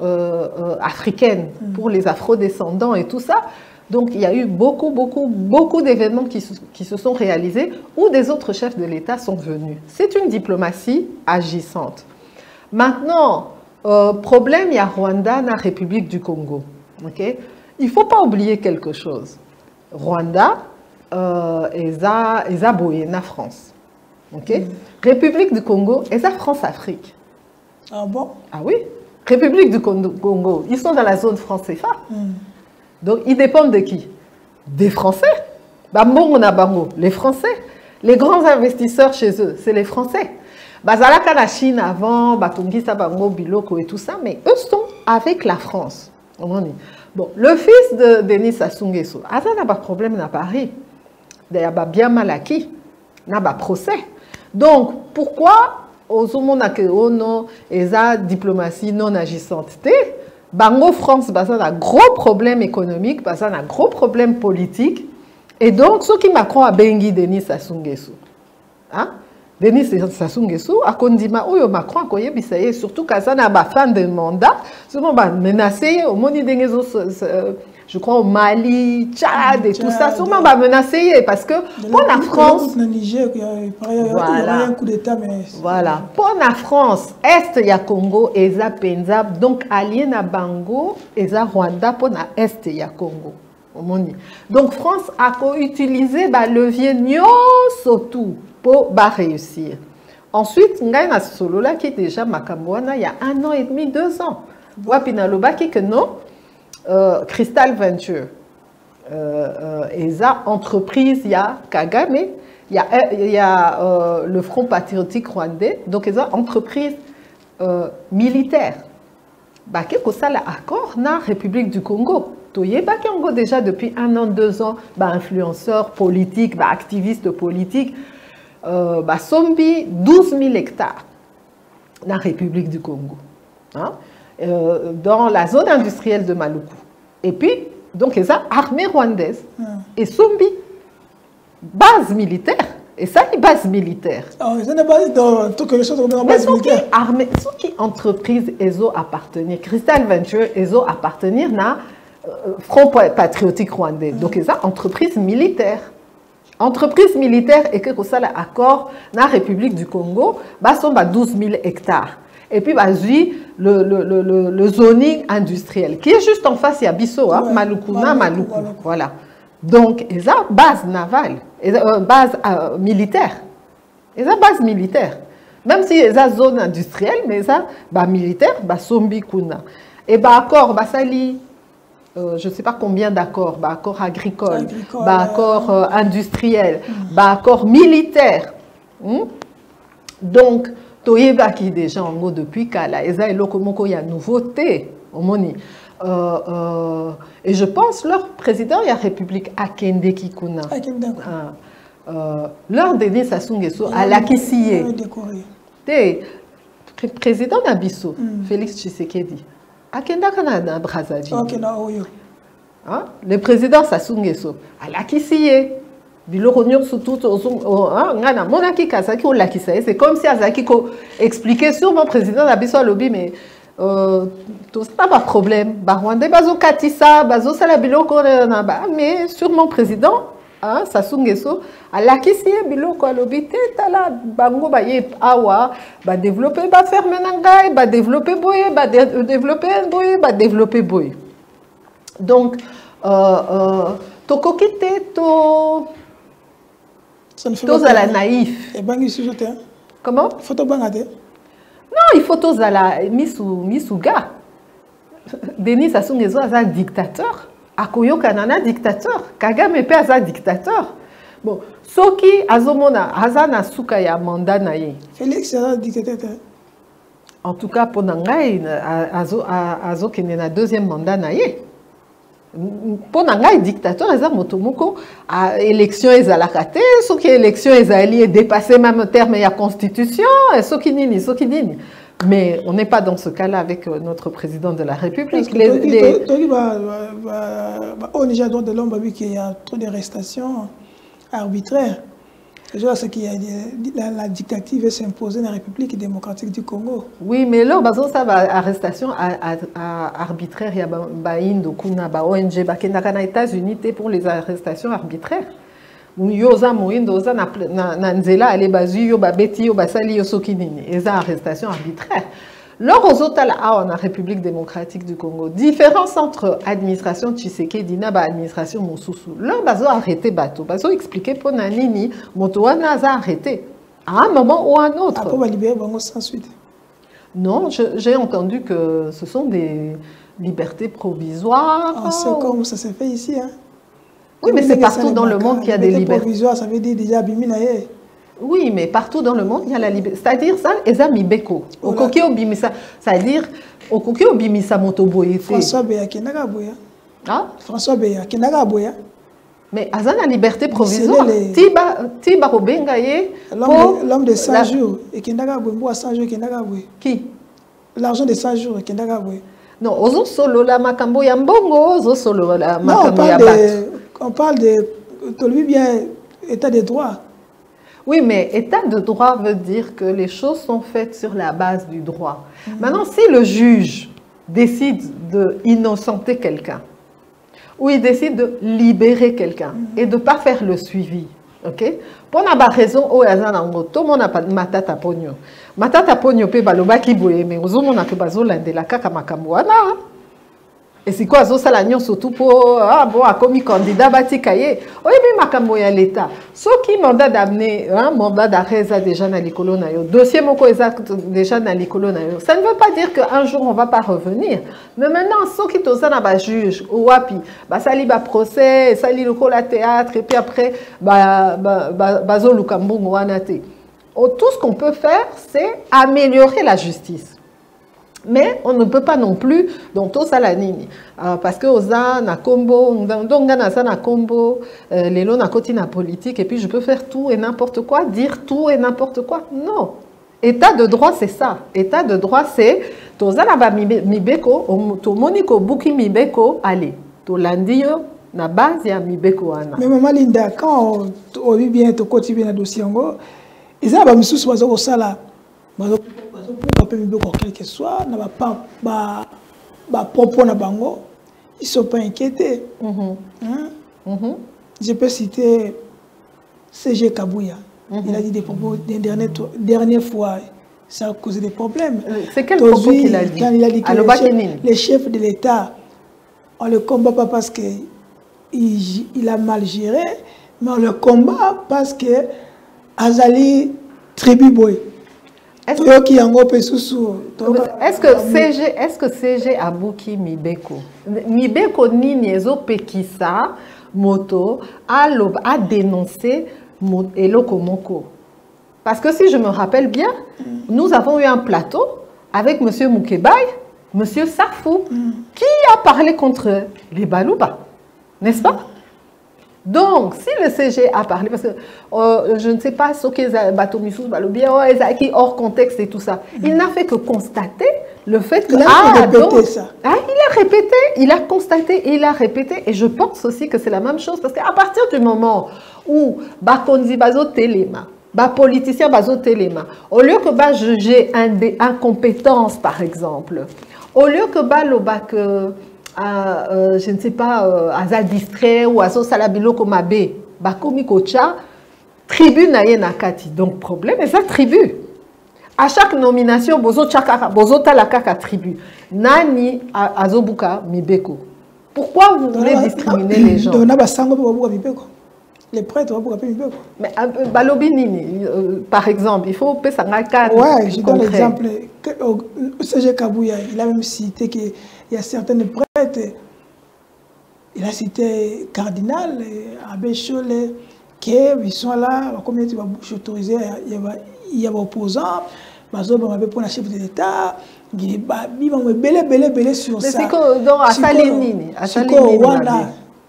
africaines, pour les afrodescendants et tout ça. Donc il y a eu beaucoup d'événements qui se sont réalisés où des autres chefs de l'État sont venus. C'est une diplomatie agissante. Maintenant, problème, il y a Rwanda, la République du Congo. Okay? Il ne faut pas oublier quelque chose. Rwanda, est boyé na France. Okay? République du Congo, est France-Afrique. Ah bon? Ah oui. République du Congo, ils sont dans la zone France-CFA. Donc, ils dépendent de qui? Des Français. Les Français. Les grands investisseurs chez eux, c'est les Français. Bazalaka la Chine avant, Batungisa, Bango, Biloko et tout ça, mais eux sont avec la France. Bon, le fils de Denis Sassou Nguesso, il n'a pas de problème à Paris. Il a bien mal acquis. Il n'a pas de procès. Donc, pourquoi aux hommes et la diplomatie non agissante? Bango France, il a un gros problème économique, il a un gros problème politique. Et donc, ce qui Macron a bengi Denis Sassou Nguesso. Hein? Denis Sassou Nguesso a condima oyo Macron a koye bisaye surtout quand na ba fin de mandat souvent ba menacé au moni dengezo je crois au Mali, Tchad et tout ça souvent ba menacé parce que pour la France voilà pour la France est ya Congo eza penza donc allié na Bango eza Rwanda pour na est ya Congo. Donc France a utilisé ba levier nyonso tout pour réussir. Ensuite, il y a Solola qui est déjà Makamouana il y a 1 an et demi, 2 ans. Wapinaloba qui que non, Crystal Venture, ESA entreprise, il y a Kagame, il y a le Front Patriotique Rwandais, donc ESA entreprise militaire. Qu'est-ce que ça l'accord na République du Congo? Toyeba Congo déjà depuis 1 an, 2 ans, influenceurs politiques, activistes politiques. Sombi 12 000 hectares dans la République du Congo, hein? Dans la zone industrielle de Maluku. Et puis, donc, ils ont armée rwandaise et Sombi, base militaire. Et ça, une base militaire. Mais ce qui entreprise ESO appartenir, Crystal Venture ESO appartenir na Front Patriotique Rwandais. Donc, ils ont entreprise militaire. entreprise militaire et que ça l'accord dans la République du Congo, bah sont 12 000 hectares. Et puis bah le zoning industriel qui est juste en face, il y a Bisso, hein, Malukuna, Maluku, voilà. Donc ils ont base navale, base militaire, ils ont base militaire. Même si ils ont zone industrielle, mais ça bah militaire, bah sombi kuna. Et bah accord, bah sali. Je ne sais pas combien d'accords, bah, accords agricoles, bah, accords industriels, bah, accords militaires. Donc, toyeba qui déjà en gros depuis Kala, il y a nouveauté au Moni. Et je pense leur président il y a République Akende Kikuna. Leur Denis Sassou Nguesso à la Kissié. Président Nabisso, Félix Tshisekedi. Akenda Canada Brazzaville. Hein? Le président Sassou Nguesso, à la Kissié. C'est comme si Azaki expliquait sur mon président Nabisso Lobby, mais tout ça pas de problème. Mais sur mon président, Sassou Nguesso, à la Kissié, biloko alobi tala bango ba ye awa ba développer ba fermer nangai ba développer boye ba développer boye ba développer boye. Donc to kokite to à la naïf. Et bangi sujote. Comment? Photo bangate. Non, il faut tous à la misuga. Denis Sassou Nguesso est un dictateur. Akoyo Kanana dictateur. Kagame pe un dictateur. Bon, Soki Azomona, Azana Sukaya mandat naye. Félix est un dictateur. En tout cas, pour Nangaï, Azo qui est na deuxième mandat naye. Pour Nangaï, dictateur, Eza Motomoko, à élection Ezalakate, Soki élection Ezali est dépassé même terme et la constitution, Soki Nini. Mais on n'est pas dans ce cas-là avec notre président de la République. On est déjà droit de l'homme, il y a trop d'arrestations arbitraires. Je vois ce qu'il y a la dictature s'imposer dans la République démocratique du Congo. Oui, mais là, ça va arrestation arbitraire, il y a Baïndo, Kuna, ONG, les États-Unis pour les arrestations arbitraires. Yoza moindo za na nzela ale bazu yo babeti yo basali yo sokinini eza arrestation arbitraire. Lors aux autres en République démocratique du Congo, différence entre administration Tshisekedi et administration Mosusu. Lors bazo arrêté bateau, bazo expliquer pour nanini motoana a arrêté à un moment ou à un autre. Après on va libérer Bango sans suite. Non, j'ai entendu que ce sont des libertés provisoires. C'est comme ça s'est fait ici, hein. Oui, mais c'est partout dans le monde qu'il y a des libertés provisoires. Ça veut dire déjà Biminaye. Oui, mais partout dans le monde, il y a la liberté. C'est-à-dire ça, Eza Mibeko. Au Kokio Bimisa. C'est-à-dire, au Kokio Bimisa Motoboye. François Béa, Kenaga Boya. Ah? François Béa, Kenaga Boya. Mais Azan la liberté provisoire. Tiba Robengaye. L'homme de 100 jours. Et Kenaga Boya, 100 jours, Kenaga Boya. Qui? L'argent de 100 jours, Kenaga Boya. Non, Ozo Solo la Makambo Yambongo, Ozo Solo la Makambo Yabat. On parle de, bien, état de droit. Oui, mais état de droit veut dire que les choses sont faites sur la base du droit. Maintenant, si le juge décide d'innocenter quelqu'un, ou il décide de libérer quelqu'un et de ne pas faire le suivi, ok? Pour la raison, tout le monde a matata pogno. Matata pogno pe baloba ki boye, mais ozo mona ke bazo landela kaka makamwana. Et c'est quoi ça la surtout pour bon a commis candidat batikaye. Oui mais makambo ya l'état. Ce qui mandat d'amener un mandat d'arrêt déjà dans l'école na yo. Dossier moko exact déjà dans l'école na yo. Ça ne veut pas dire qu'un jour on va pas revenir. Mais maintenant ceux qui toza na ba juge ou wapi, ba sali ba procès, sali le la théâtre et puis après bazo lukambungu wanate. Tout ce qu'on peut faire c'est améliorer la justice. Mais on ne peut pas non plus, donc tout ça la nini. Parce que oza na combo, ndonga na sa na combo, les lots na côté na politique, et puis je peux faire tout et n'importe quoi, dire tout et n'importe quoi. Non. État de droit, c'est ça. État de droit, c'est toza na ba mibeko, to moniko buki mibeko, allez, to landio na base ya mibeko ana. Mais maman Linda, quand on vit bien, to côté bien na dossier ngo, ils ont ba misusu bazo ko sala. Quel que soit, propos na bango, ils ne sont pas inquiétés. Je peux citer CG Kabouya. Il a dit des propos dernière fois. Ça a causé des problèmes. C'est quel propos qu'il a dit? Quand il a dit que les chefs de l'État, on ne le combat pas parce qu'il a mal géré, mais on le combat parce que Azali Tribu Boy. Est-ce que CG Abouki Mibeko? Mibeko Nini Ezo Pekisa Moto a dénoncé Eloko Moko. Parce que si je me rappelle bien, nous avons eu un plateau avec M. Moukebaye, M. Safou, qui a parlé contre les Balouba, n'est-ce pas? Donc, si le CG a parlé, parce que je ne sais pas ce que Batomissou, Balobia, qui hors contexte et tout ça, il n'a fait que constater le fait que... Il a répété ça. Il a répété, il a constaté et il a répété. Et je pense aussi que c'est la même chose, parce qu'à partir du moment où Bakonzi Bazo Telema, politicien Bazo Telema, au lieu que ba juger incompétence, par exemple, au lieu que je ne sais pas, Aza distrait ou Azo Salabilo Komabe, Bakomi Kocha, tribu naye nakati. Donc, problème, et ça, tribu. À chaque nomination, Bozo Talakaka tribu. Nani Azobuka Mibeko. Pourquoi vous voulez discriminer les gens? Les prêtres, Mibeko. Mais Balobi Nini, par exemple, il faut payer ça. Ouais, je donne l'exemple. CG Kabouya, il a même cité qu'il y a certaines prêtres. Il a cité Cardinal, Abbé Cholet, qui sont là, comme il y a autorisé, il y a des opposants, pour la chef de l'État, il y a belé sur ça. Mais c'est que dans Asalinini,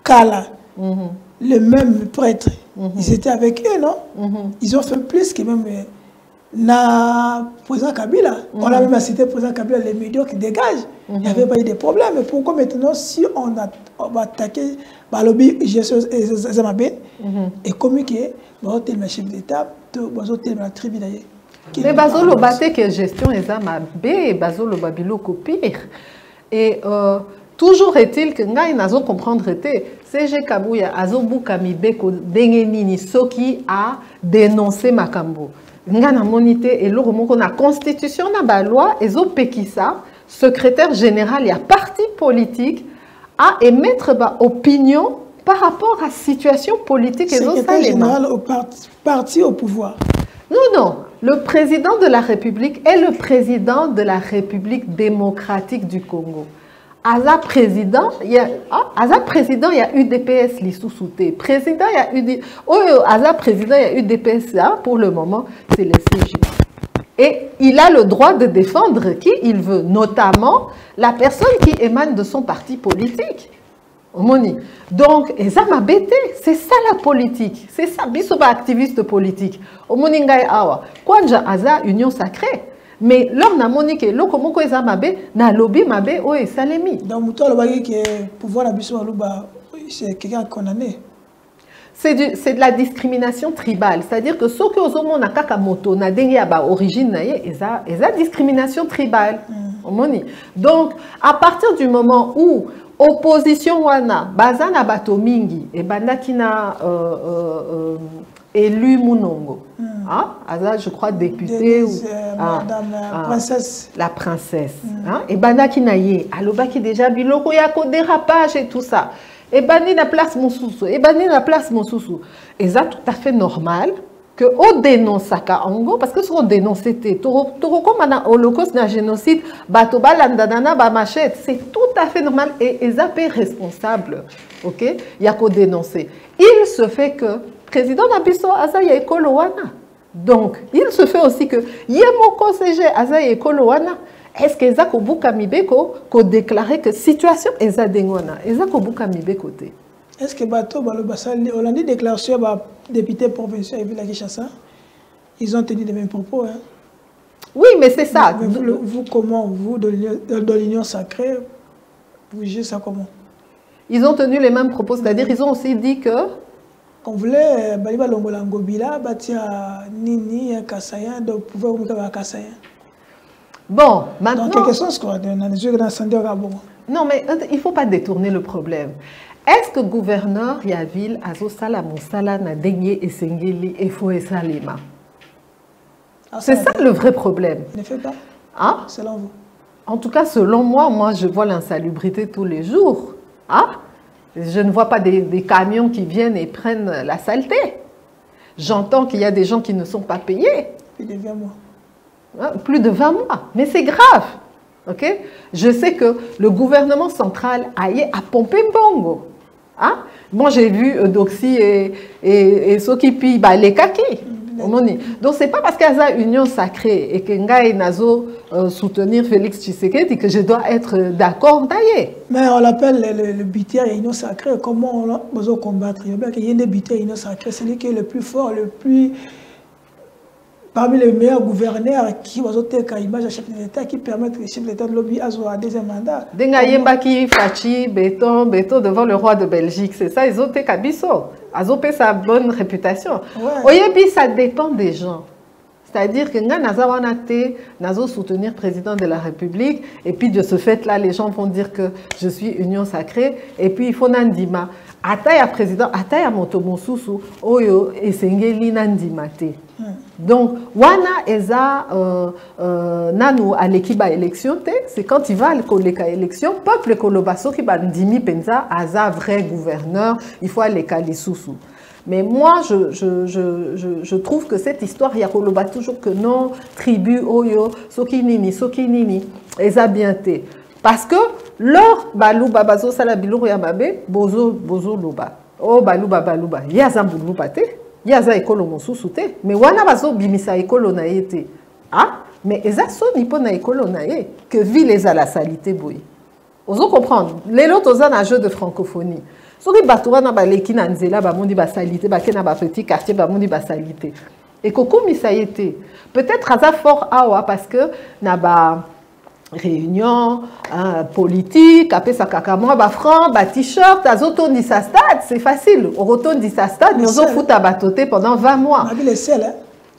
Kala, le même prêtre, ils étaient avec eux, non? Ils ont fait plus que même le président Kabila. On a même cité le président Kabila, les médias qui dégagent. Il n'y avait pas eu de problème. Mais pourquoi maintenant, si on va attaquer Balobi, Zamabé, et communiquer, le chef d'État, la tribu d'ailleurs. Mais Bazolo Baté que gestion Zamabé, Bazolo Babilo Kopir. Et toujours est-il que Ngaï Nazo comprendre était, CG Kabouya, Azobuka Mibeko, Dengenini, Soki a dénoncé Makambo. Ngana monité et l'oromoko na constitution na loi et zo pekisa secrétaire général il y a parti politique à émettre opinion par rapport à la situation politique et secrétaire général au parti au pouvoir. Non, le président de la République est le président de la République démocratique du Congo. Aza président, il y a UDPS l'issoussouté. Président, il y a UDPS. Aza président, il y a UDPS là, pour le moment, c'est le CG. Et il a le droit de défendre qui il veut, notamment la personne qui émane de son parti politique. Donc, Ezama Bété, c'est ça la politique. C'est ça, Bisoba activiste politique. Omoningai Awa. Kwanja Aza, Union sacrée. Mais l'homme n'a monique, l'homme comment ils ont na lobby mabé ou et salemi. Donc toi le bagage que pouvoir abuser c'est quelqu'un condamné. C'est de la discrimination tribale, c'est-à-dire que ceux qui ont na kaka moto na dengue aba origine na eza discrimination tribale. Donc à partir du moment où opposition wana bazana bato mingi et bandakina élu Mounongo. Je crois député ou madame la princesse. La princesse. Et Bandaki Naye, Alobaki déjà biloko yako dérapage et tout ça. Et Bani la place mon sousou. Et Bani la place mon sousou. Et ça tout à fait normal que on dénonce ça Ango parce que ce qu'on dénonce c'était Toroko mana holocauste na génocide batoba landana ba machette, c'est tout à fait normal et Ezap est responsable. OK? Il y a qu'à dénoncer. Il se fait que président Nabiso Azaye Ekolo Wana. Donc, il se fait aussi que Yemoko CG Azaye Ekolo Wana. Est-ce que Ezako Buka Mibeko ko déclaré que situation Eza Dengwana Ezako Buka Mibeko te? Est-ce que Bato Balobasali on a dit déclaration député provincial et Villa Kinshasa? Ils ont tenu les mêmes propos hein? Oui, mais c'est ça. Mais vous comment vous de l'Union sacrée vous jugez ça comment? Ils ont tenu les mêmes propos, c'est-à-dire ils ont aussi dit que on voulait Baliba Longola Ngobila, Batia Nini, Kassayan, de pouvoir vous Kassayan. Bon, maintenant. Dans quelque sens, quoi, dans les yeux d'incendie au Gabon. Non, mais il ne faut pas détourner le problème. Est-ce que gouverneur Yaville Azosala Moussala n'a daigné et Sengeli et Fouessalema? C'est ça le vrai problème. Il ne fait pas. Hein? Selon vous. En tout cas, selon moi, je vois l'insalubrité tous les jours. Hein? Je ne vois pas des camions qui viennent et prennent la saleté. J'entends qu'il y a des gens qui ne sont pas payés. Plus de 20 mois. Hein? Plus de 20 mois. Mais c'est grave. Okay? Je sais que le gouvernement central a pompé Mbongo. Hein? Moi, j'ai vu Doxy et Sokipi, les kaki. Donc, ce n'est pas parce qu'il y a une union sacrée et que Ngaï Nazo soutenir Félix Tshisekedi que je dois être d'accord d'ailleurs. Mais on l'appelle le bitière et union sacrée. Comment on doit combattre? Il y a des bitières et union sacrée. C'est lui qui est le plus fort, le plus... Parmi les meilleurs gouverneurs qui ont été image à chef de l'État qui permettent au chef de l'État de lobby à un deuxième mandat. Denga qui Fachi, béton devant le roi de Belgique, c'est ça, ils ont été Kabiso. Ils ont sa bonne réputation. Oyebi, ça dépend des gens. C'est-à-dire que Nazo soutenir le président de la République, et puis de ce fait-là, les gens vont dire que je suis union sacrée, et puis il faut Nandima. Ataya président, Ataya Motomosusu, Oyo, et Sengeli Nandimate. Donc, wana eza nanu à l'équipe à élection, c'est quand il va à l'élection, peuple kolobaso qui va ndimi penza aza vrai gouverneur, il faut aller kalisusu. Mais moi, je trouve que cette histoire, il y a koloba toujours que non, tribu oyo, sokinini, eza bien té. Parce que leur baluba bazo salabilou yamabe, bozo loba, oh baluba, yazambulu pate. Il y a des écoles mais wana bazo bimisa école na été. Ah, mais eza so ni po na école na ye que ville les à la salité boy. Ozo comprendre. Les autres ont un jeu de francophonie. Soki batuwa na baleki na nzela ba mondi ba salité ba kena ba petit quartier ba mondi ba salité. Et koko misa été. Peut-être aza fort awa parce que na ba réunion politique, après ça cacamois, franc, t-shirt, azoton dit sa stade, c'est facile. On retourne dit sa stade, mais on s'en fout à batoter pendant 20 mois. On a vu les seuls,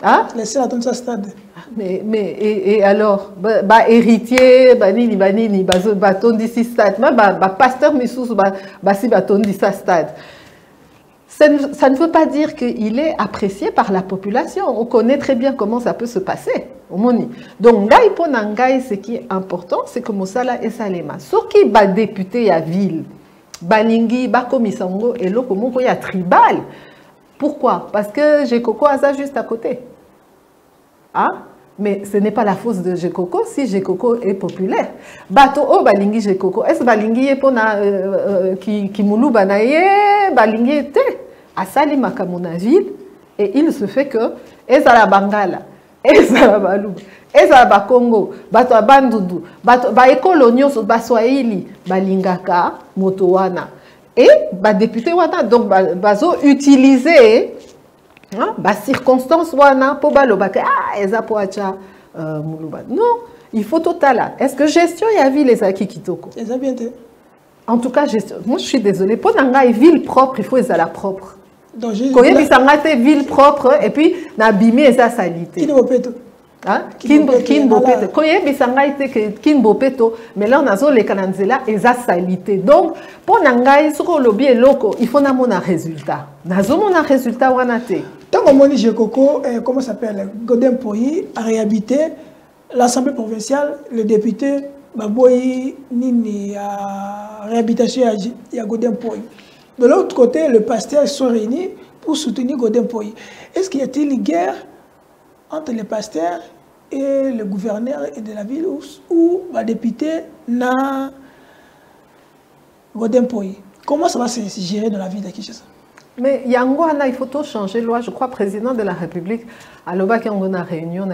hein? Les seuls attendent sa stade. Et alors, héritier, nini, baton dit sa stade, pasteur Missous, si baton dit sa stade. Ça ne veut pas dire qu'il est apprécié par la population. On connaît très bien comment ça peut se passer. Donc, ce qui est important, c'est que Moussala et Salema, ce qui va député à ville, Balingi, Bakomisango et l'Okomoko, il y a tribal. Pourquoi? Parce que Gekoko a ça juste à côté. Hein? Mais ce n'est pas la force de Gekoko si Gekoko est populaire. Bato o Balingi Gekoko. Est-ce Balingi est pour qui moulou banaye Balingi était à Salima Kamona ville et il se fait que Ezala Bangala, Ezala Balou, Ezala Congo, Bato Abandudu, Bato Baekolonio Baswahili, Balingaka, Motowana et député wana donc bazo utiliser circonstance wana pour balobaka eza poacha muluba. Non, il faut total. Est-ce que gestion y a vu les acquis kitoko? En tout cas gestion. Moi je suis désolée. Pour nanga ville propre, il faut eza la propre. Donc quand il y ville propre et puis na bimé eza salité. Mais là on a les cananzela eza salité. Donc pour nanga sur le lobby loco, il faut na mon résultat. Nazo mon résultat wanate. Tant que Moni Gekoko, comment s'appelle, Godin Poyi a réhabité l'Assemblée provinciale, le député Baboyi Nini a réhabilitation à Godin Poyi. De l'autre côté, les pasteurs sont réunis pour soutenir Godin Poyi. Est-ce qu'il y a-t-il une guerre entre les pasteurs et le gouverneur de la ville ou le député na Godin Poyi? Comment ça va se gérer dans la ville de Kinshasa? Mais il faut tout changer loi. Je crois président de la République, à l'oba qui a réunion,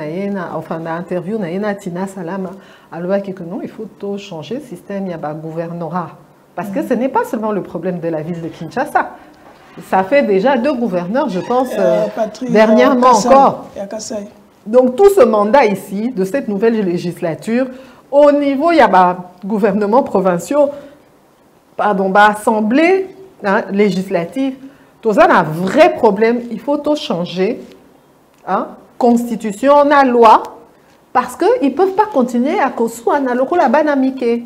enfin interview, Tina Salama, à l'oba qui non, il faut tout changer le système, il y a un gouvernorat. Parce que ce n'est pas seulement le problème de la ville de Kinshasa. Ça fait déjà 2 gouverneurs, je pense, dernièrement encore. Donc tout ce mandat ici, de cette nouvelle législature, au niveau, il y a un gouvernement provincial, pardon, assemblée législative. Tout ça, un vrai problème. Il faut tout changer. Hein? Constitution, la loi. Parce qu'ils ne peuvent pas continuer à construire un local à Banamike.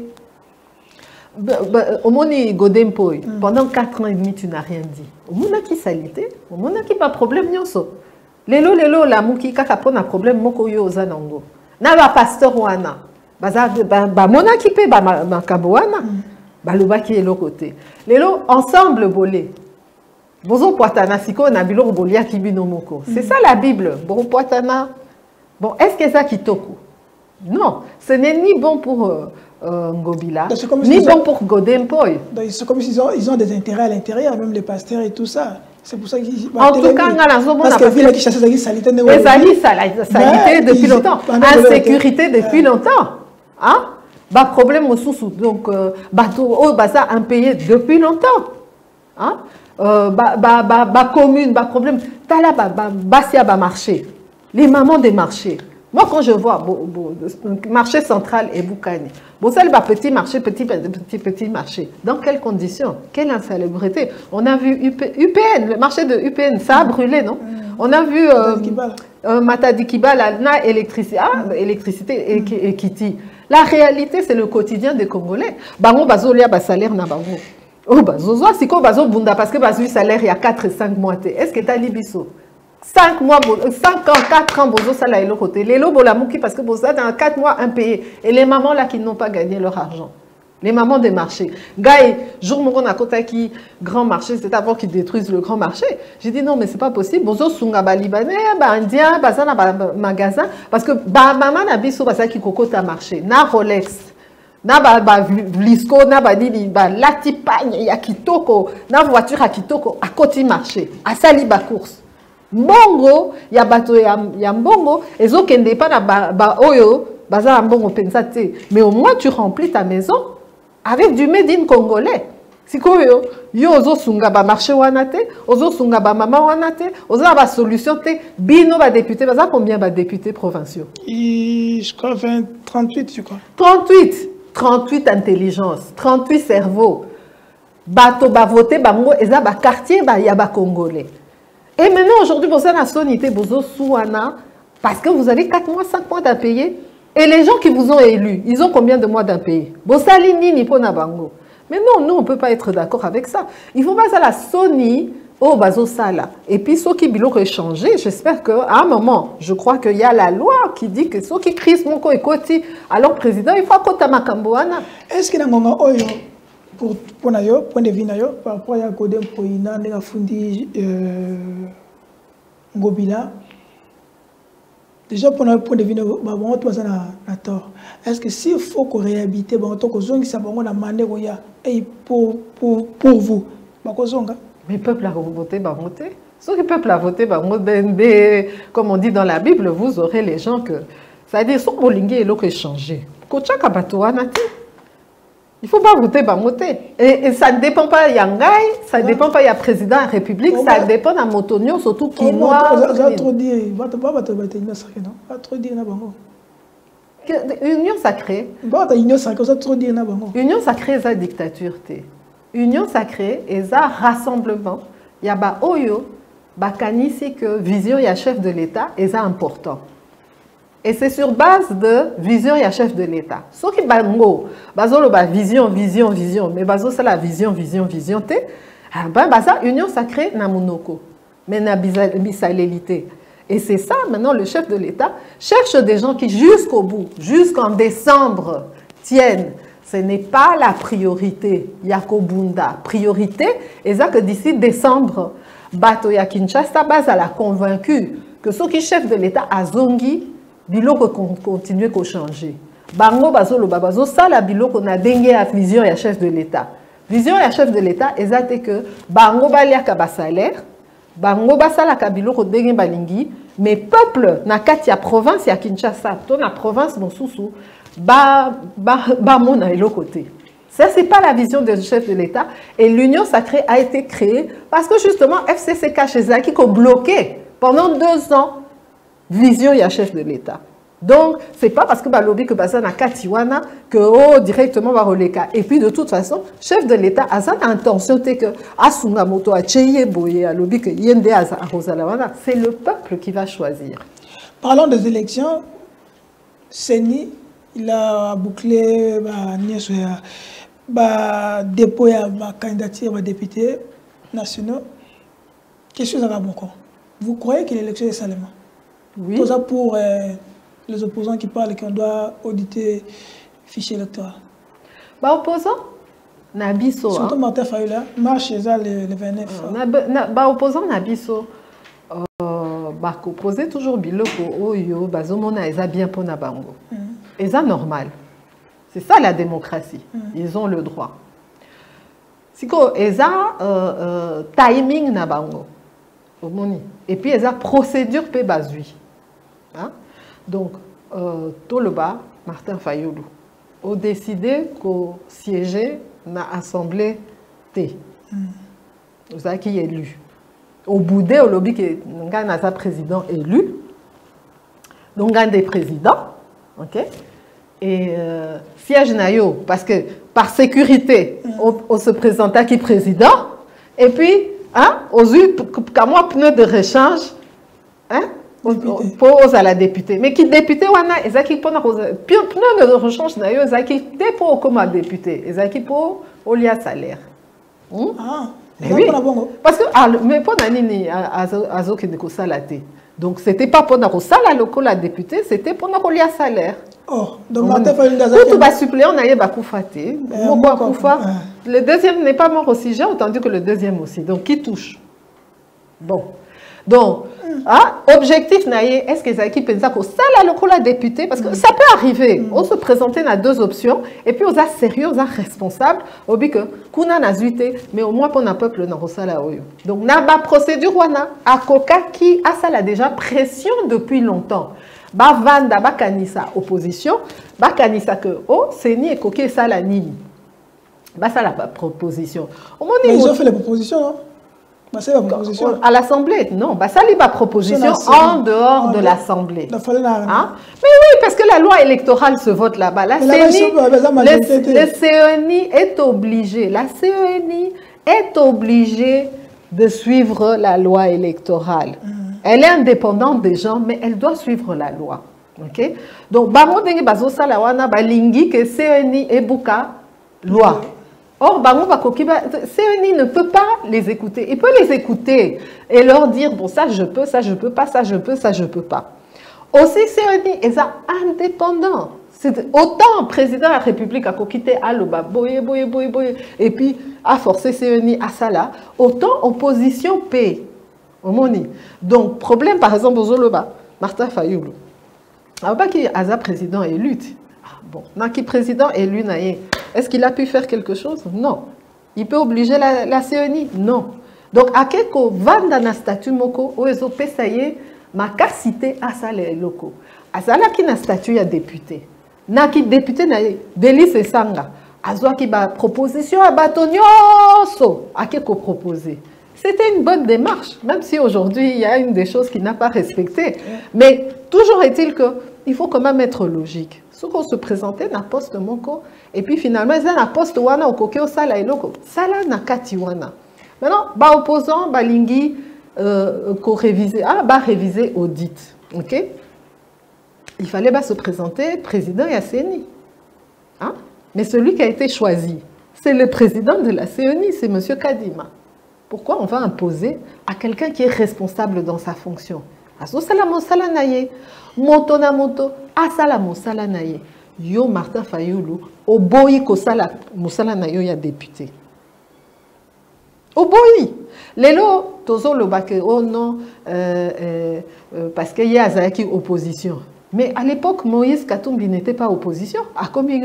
Au moni Godempoy, pendant 4 ans et demi, tu n'as rien dit. Au mona qui salité, au mona qui pas problème nyonso. Lelo la muki kaka pona problème moko yo zanango. Na ba pasteur wana. Ba mona qui pe ba makabo wana. Ba loba qui est l'autre côté. Lelo ensemble bolé. Bozo poatana siko na bilo bolia ki bino moko. C'est ça la Bible. Bon poatana. Bon, est-ce que ça qui toku? Non, ce n'est ni bon pour Ngobila, ni bon pour Godempoy. C'est comme s'ils ont des intérêts à l'intérieur, même les pasteurs et tout ça. C'est pour ça qu'ils... En tout cas, parce que ville qui chasse les salité depuis longtemps. Insécurité depuis longtemps. Hein? Bah, problème au sous. Donc, bateau, ça impayé depuis longtemps. Hein? Commune, problème. T'as là, Bassia, marché. Les mamans des marchés. Moi, quand je vois marché central et Boukani, bon, ça, petit marché, petit marché. Dans quelles conditions? Quelle insalubrité? On a vu UPN, le marché de UPN, ça a brûlé, non? On a vu Matadi Kibala, na électricité et Kiti. La réalité, c'est le quotidien des Congolais. Bango bazolia ba salaire na bango. Oh bazozo siko bazo bunda parce que bazo salaire il y a 4 et 5 mois. Est-ce que tu as libiso? 5 mois, 5 ans, 4 ans, bozo ça là et l'autre côté. Les lobos la mouki parce que bozo dans 4 mois impayés. Et les mamans là qui n'ont pas gagné leur argent. Les mamans des marchés. Gaï, jour mon on a côté qui grand marché, c'est avant qu'ils détruisent le grand marché. J'ai dit non mais c'est pas possible. Bozo sunga ba libanais, ba indien, ba ça na ba magasin parce que ba maman na biso ba ça qui cocote à marché. Na Rolex. Na ba Vlisco, na ba dili ba latipagne ya kitoko, na voiture à kitoko à côté marché, à sali ba course. Mbongo, ya bato ya mbongo, ezo kende pa na ba oyo, baza mbongo pensate. Mais au moins tu remplis ta maison avec du made in congolais. Siko yo ozo sunga ba marché wanate, ozo sunga ba mama wanate, ozo ba solution te, bino ba député, baza combien ba députés provinciaux? Je crois 38 je crois. 38 intelligence, 38 cerveaux. Bato ba voter bango eza ba quartier ba ya ba congolais. Et maintenant, aujourd'hui, vous avez la sonité, parce que vous avez 4 mois, 5 mois d'impayés. Et les gens qui vous ont élus, ils ont combien de mois d'impayés? Mais non, nous, on ne peut pas être d'accord avec ça. Il faut pas ça la Sony au bazo sala. Et puis, ceux qui biloko est changé, j'espère qu'à un moment, je crois qu'il y a la loi qui dit que ceux qui crient mon côté, alors président, il faut qu'on makamboana. Est-ce qu'il y a un oyo pour point de vue par rapport à Godempoy na nga fundi Ngobila déjà pour un point de vue on to na tort. Est-ce que s'il faut qu'on réhabite bon to ko zongi sa bango na mande ko ya et pour vous ba ko zonga mais peuple a voté ba voter. Ceux qui peuple a voté ba comme on dit dans la Bible, vous aurez les gens que ça veut dire son bolingi et l'autre échanger. Ko chaka batoa na ti. Il ne faut pas voter, bah voter. Et ça ne dépend pas de Yangai, ça ne dépend pas de président de la République, ça dépend de Motonio, surtout Kinois. Ça va trop dire, Union sacrée. Union sacrée, c'est la dictature. Union sacrée, c'est un rassemblement. Il y a ba oyo, ba kanisi que vision y a chef de l'État, et c'est important. Et c'est sur base de vision, il y a chef de l'État. Ce qui est vision, mais c'est la vision, ça, union sacrée, na monoko, mais na bisalélité. Et c'est ça, maintenant, le chef de l'État cherche des gens qui, jusqu'au bout, jusqu'en décembre, tiennent. Ce n'est pas la priorité, Yakobunda. Priorité, et ça que d'ici décembre, Bato ya Kinshasa, elle a convaincu que ceux qui chef de l'État à Zongi, biloko continue à changer. Bango bazolo babazo ça la biloko na dengue à vision ya chef de l'État. Vision ya chef de l'État exacte que bango balia ka ba salaire, bango basala ka biloko dengue balingi, mais peuple na kati ya province ya Kinshasa, to na province mosusu ba mona elo côté. Ça c'est pas la vision du chef de l'État et l'union sacrée a été créée parce que justement FCCK chez Zaki qui ont bloqué pendant 2 ans vision, il y a chef de l'État. Donc, ce n'est pas parce que Balobi que Basana Katiwana que oh, directement Baroleka. Et puis, de toute façon, chef de l'État a cette intention que Asunga Moto a Cheye Boye, Alobi que Yende Arosalawana, c'est le peuple qui va choisir. Parlons des élections. Seni, il a bouclé dépôt à ma candidature à député national. Qu'est-ce que ça va beaucoup? Vous croyez que l'élection est Salema? Oui. Tout ça pour les opposants qui parlent qu'on doit auditer le fichier électoral. Opposant Nabiso. Surtout Martin Fayulu, marche le 29. Opposant Nabiso. Poser toujours biloko oyo bazomona eza bien pour na bango. Eza normal. C'est ça la démocratie. Ils ont le droit. Siko eza timing na bango. Et puis eza procédure pe bazui. Hein? Donc tout le bas Martin Fayulu a décidé qu'au siéger na assemblée T. Vous avez qui est élu. Au bout de au lobby que nous avons un président élu, donc un des présidents, ok, et siège nayo parce que par sécurité on se présenta qui président et puis hein aux eu comme moi pneu de rechange hein pose à la députée mais qui député wana ezaki pona pneu de rechange nayo ezaki pour comme député ezaki pour au lia salaire. Oui. Parce que mais pour Nanini Azo qui ne salaté. Donc c'était pas pour la députée, c'était pour la salaire. Oh, donc Martin Fayulu tout va suppléant n'aille pas koufaté. Le deuxième n'est pas mort aussi, j'ai entendu que le deuxième aussi. Donc qui touche? Bon. Donc objectif naïe, est-ce que Zaki pensa que ça la députée parce que ça peut arriver. On se présentait dans deux options et puis on a sérieux, on a responsable, on dit que kuna nazuité mais au moins pour un peuple na rosala oyo. Donc na ba procédure wana akoka qui a ça la déjà pression depuis longtemps. Ba vanda ba kanisa opposition, ba kanisa que oh c'est ni ekoké ça la nini. Ba ça la proposition. Mais ils ont fait les propositions non? À l'Assemblée, non. Ça n'est pas proposition en dehors de l'Assemblée. Hein? Mais oui, parce que la loi électorale se vote là-bas. Le CENI est obligé. La CENI est obligée de suivre la loi électorale. Elle est indépendante des gens, mais elle doit suivre la loi. Ok? Donc, que CENI et Bouka, loi. Or, CENI ne peut pas les écouter. Il peut les écouter et leur dire, bon, ça je peux, ça je peux pas, ça je peux, ça je peux pas. Aussi, CENI est indépendant. Autant le président de la République a quitté Aloba, et puis a forcé CENI à ça là, autant opposition paie. Donc, problème par exemple aux Oloba, Martin Fayulu. Alors, pas qu'il y a un président élu. Bon, qui président élu, est-ce qu'il a pu faire quelque chose? Non. Il peut obliger la CENI? Non. Donc, à quel cas, vanda na statut moko, ou ezo pesaye, ma cité à ça les locaux. À ça là qui na statut à député. Na qui député na délice et sanga. À ça qui ba proposition à batonioso. À quel cas proposer? C'était une bonne démarche, même si aujourd'hui il y a une des choses qui n'a pas respecté. Mais toujours est-il qu'il faut quand même être logique. Ce qu'on se présentait dans le poste moko, et puis finalement, il y a un poste wana au koké au sala et loko. Sala na kati wana. Maintenant, ba opposant, ba lingi, ko réviser, réviser audit. Ok? Il fallait se présenter président et à CENI. Hein? Mais celui qui a été choisi, c'est le président de la CENI, c'est M. Kadima. Pourquoi on va imposer à quelqu'un qui est responsable dans sa fonction? Aso sala mosala naye, moto na moto, asala mosala naye. Yo Martin Fayulu, oboyi ko sala mosala nayo ya député. Oboyi. Lelo tozo lo bake oh non parce qu'il y a Zaki opposition. Mais à l'époque, Moïse Katumbi n'était pas opposition. A combien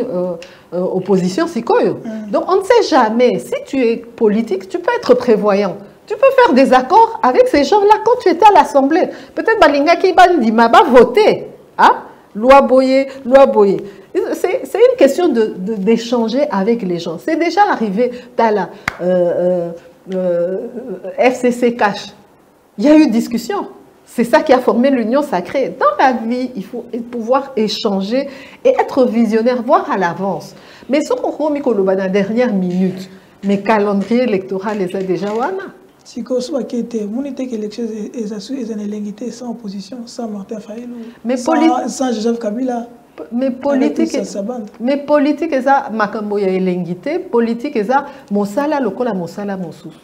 opposition c'est quoi? Donc on ne sait jamais. Si tu es politique, tu peux être prévoyant. Tu peux faire des accords avec ces gens-là quand tu étais à l'Assemblée. Peut-être Balinga qui va voter. Hein? Loi Boye, loi Boye. C'est une question d'échanger avec les gens. C'est déjà arrivé. T'as la FCC Cash. Il y a eu discussion. C'est ça qui a formé l'union sacrée. Dans la vie, il faut pouvoir échanger et être visionnaire, voir à l'avance. Mais ce qu'on voit dans la dernière minute, mais calendrier électoral les a déjà wana. Si vous avez été élection sans opposition, sans Martin Fayulu, sans Joseph Kabila. Mais politique, est ça makambo ya elengité, politique est ça mosala lokola mosala mosusu.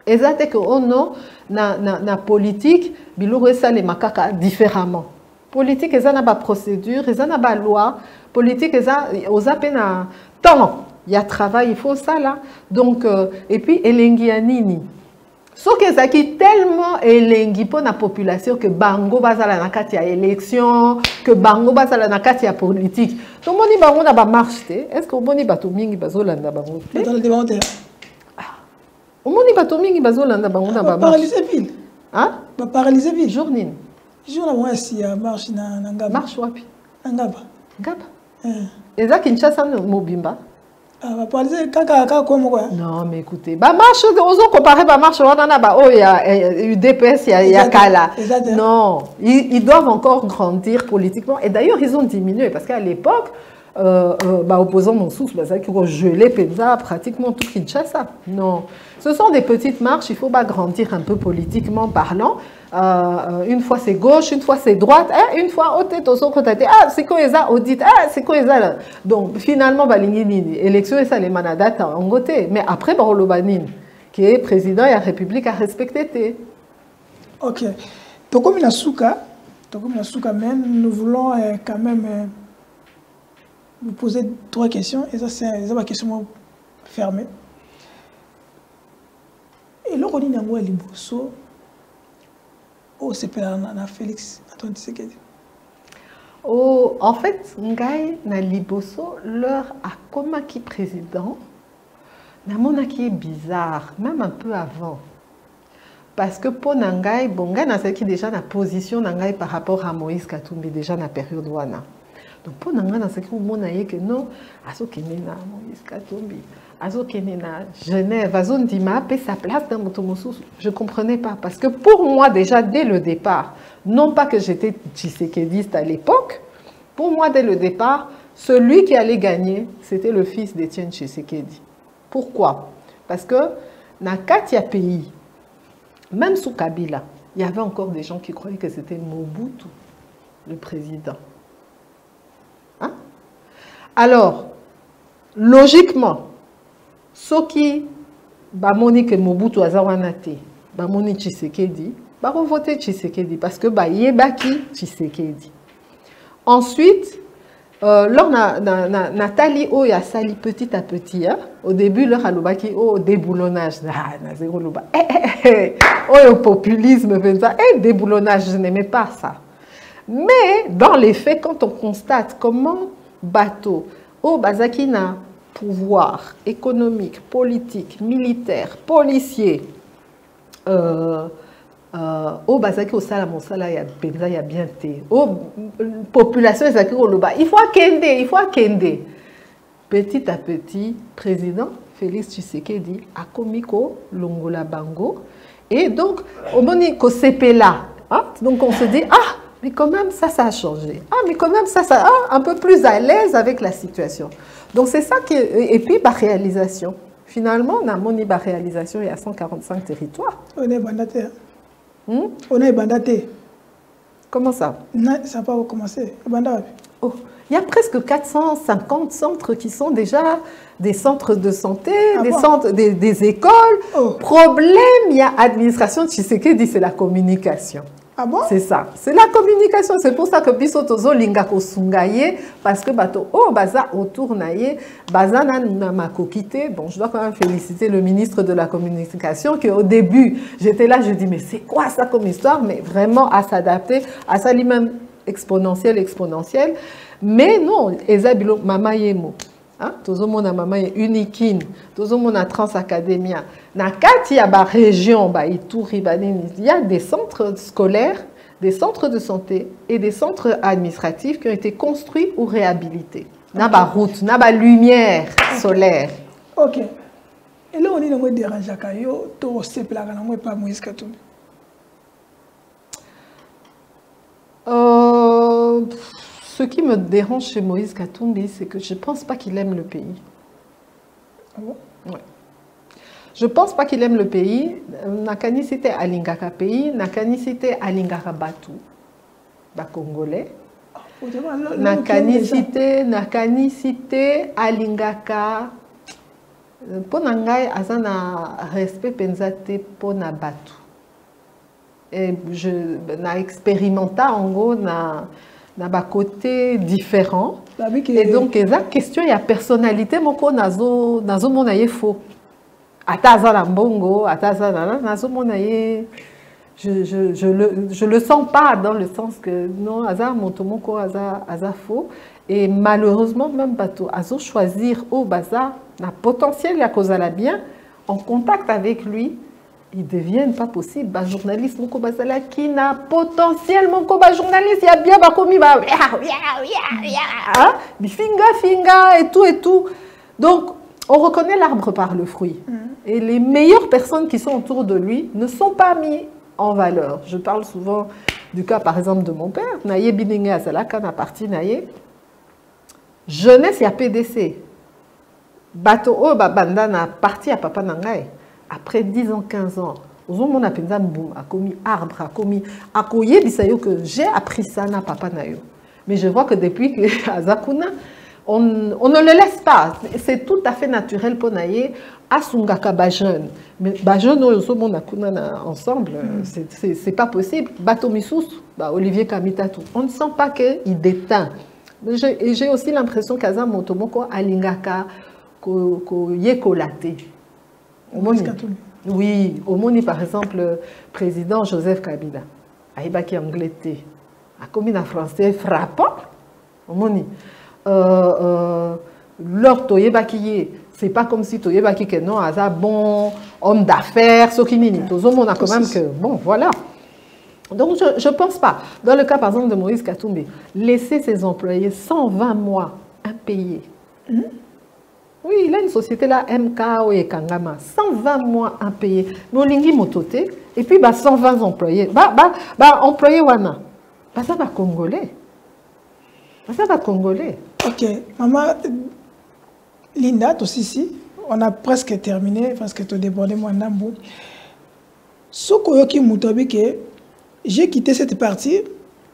Exacte que oh non na politique biloko ça les makaka différemment. Politique est ça na ba procédure, est ça na ba loi, politique est ça aux appena temps, il y a travail, il faut ça là. Donc et puis elengi ya nini. Sauf que ça qui tellement elengi pour la population que bango bazala na kati ya élection, que bango bazala na kati ya politique. Donc moni bango na ba marche te. Est-ce que moni bato mingi bazolanda bango? Dans le débat moni bato mingi bazolanda bango na ba marche. Paralyser ville. Hein? Ba paralyser ville. Jour nini? Jour na moi si marche na ngaba. Marche wapi? Ngaba. Ngaba. Eza Kinshasa mobimba. Ah, paralyser kaka comme quoi? Non, mais écoutez, bah marche, osons comparer bah marche, on a bah oh il y a UDPS, il y a Kala. Non, ils doivent encore grandir politiquement. Et d'ailleurs ils ont diminué parce qu'à l'époque, bah opposant mon sous, bah ça qui ont gelé Penza pratiquement tout Kinshasa. Non, ce sont des petites marches. Il faut bah grandir un peu politiquement parlant. Une fois c'est gauche, une fois c'est droite, une fois au tête au côté, c'est quoi ça audit, c'est quoi ça là. Donc finalement balingini élection et ça les manadates en côté, mais après Barolobanine qui est président de la République a respecté. OK. Donc comme Nasuka même nous voulons quand même vous poser 3 questions et ça c'est ma question fermée. Et là on dit nango liboso. Oh, c'est pas Félix Antoine Tshisekedi. Oh, en fait, Ngai na liboso leur a comme qui président, na mona qui est bizarre, même un peu avant. Parce que pour Ngai, bon, Ngai na qui déjà na position Ngai par rapport à Moïse Katumbi déjà na période wana. Donc pour Ngai na qui mona que non, aso kenena Moïse Katumbi. Azokenena, Genève, Azondima, paie sa place dans Motomosus. Je ne comprenais pas. Parce que pour moi, déjà, dès le départ, non pas que j'étais tshisekédiste à l'époque, pour moi, dès le départ, celui qui allait gagner, c'était le fils d'Étienne Tshisekedi. Pourquoi? Parce que, dans Katia pays, même sous Kabila, il y avait encore des gens qui croyaient que c'était Mobutu, le président. Hein? Alors, logiquement, Soki, bamoni que Mobutu azawanate, bamoni Tshisekedi, baro voter Tshisekedi parce que ba yebaki Tshisekedi. Ensuite, lors Nathalie o ya sali petit à petit, hein, au début leur alobaki au déboulonnage, na zéro loba, au populisme, déboulonnage, je n'aimais pas ça. Mais dans les faits, quand on constate comment bateau, au bazakina pouvoir économique, politique, militaire, policier, au bazaki au salam il y a bien té. Au population il faut kende. Petit à petit, président Félix Tshisekedi a komiko longola bango et donc au moni ko là. Donc on se dit mais quand même ça a changé. Mais quand même ça un peu plus à l'aise avec la situation. Donc c'est ça qui et puis par réalisation. Finalement, on a moni par réalisation il y a 145 territoires. On est bandaté. On est bandaté. Comment ça? Non, ça n'a pas commencé. Oh, il y a presque 450 centres qui sont déjà des centres de santé, des écoles. Oh. Problème, il y a administration Tshisekedi, c'est la communication. Ah bon? C'est ça. C'est la communication. C'est pour ça que Bisotozo Lingako Sungaye, parce que bato baza autour naye, baza na makokite. Bon, je dois quand même féliciter le ministre de la communication qui au début, j'étais là, je dis mais c'est quoi ça comme histoire? Mais vraiment à s'adapter à ça lui-même exponentiel. Mais non, Ezabilo Mama Yemo. Tozomona Mama Unikin, Tozomona Transacademia. Na kati ya ba région ba Ituri banini, il y a des centres scolaires, des centres de santé et des centres administratifs qui ont été construits ou réhabilités. Na ba route, na ba lumière solaire. OK. Et là on est dans le dérange kayo to sepla kana moi pas Moïse Katumbi. Ce qui me dérange chez Moïse Katumbi, c'est que je ne pense pas qu'il aime le pays. Ah bon? Ouais. Je ne pense pas qu'il aime le pays. Nakani c'était Alingaka pays, Nakani c'était Alingaka Batu, Congolais. na canicité alingaka pour nangai azana respect pensate pour na batu et je na expérimenta en gros na ba côté différent et donc eza question ya personnalité moko nazo mona ye faux ataza la mbongo ataza nazo mona ye je le sens pas dans le sens que non hasard montomoko hasard faux et malheureusement même bateau azo choisir au bazar na potentiel ya kozala bien en contact avec lui ils deviennent pas possible ba journaliste moko bazala qui na potentiel moko ba journaliste ya bien ba komi ba finga et tout donc on reconnaît l'arbre par le fruit et les meilleures personnes qui sont autour de lui ne sont pas mis en valeur. Je parle souvent du cas, par exemple, de mon père. Naye Binenge Azalaka na parti naye. Jeunesse ya PDC. Bato o babanda na parti à papa nangai. Après 10 ans, 15 ans, ozomona penza mbum a commis arbre, a commis akoye bisayo que j'ai appris ça na papa nayo. Mais je vois que depuis que Azakuna, on ne le laisse pas. C'est tout à fait naturel pour naye. Asungaka ba jeune, mais ba jeune ensemble, c'est pas possible. Bato Missous, Olivier Kamitatou, on ne sent pas qu'il déteint. J'ai aussi l'impression qu'Azam Motomoko alingaka ko yekolate. Oui, au Moni par exemple, le président Joseph Kabila, Aïbaki Angleterre, a commis un français frappant. Au Moni, leur toyebaki. C'est pas comme si Toyebaki que non, un bon homme d'affaires, ce qui n'est pas. On a quand même que bon, voilà. Donc je pense pas. Dans le cas par exemple de Moïse Katumbi, laisser ses employés 120 mois impayés. Oui, il a une société là, MKO et Kangama, 120 mois impayés. Molingi Motote et puis 120 employés. Employés wana. Ça va congolais. Ça va congolais. Ok, maman. Linda, aussi, on a presque terminé parce que tu as débordé mon nambo. J'ai quitté cette partie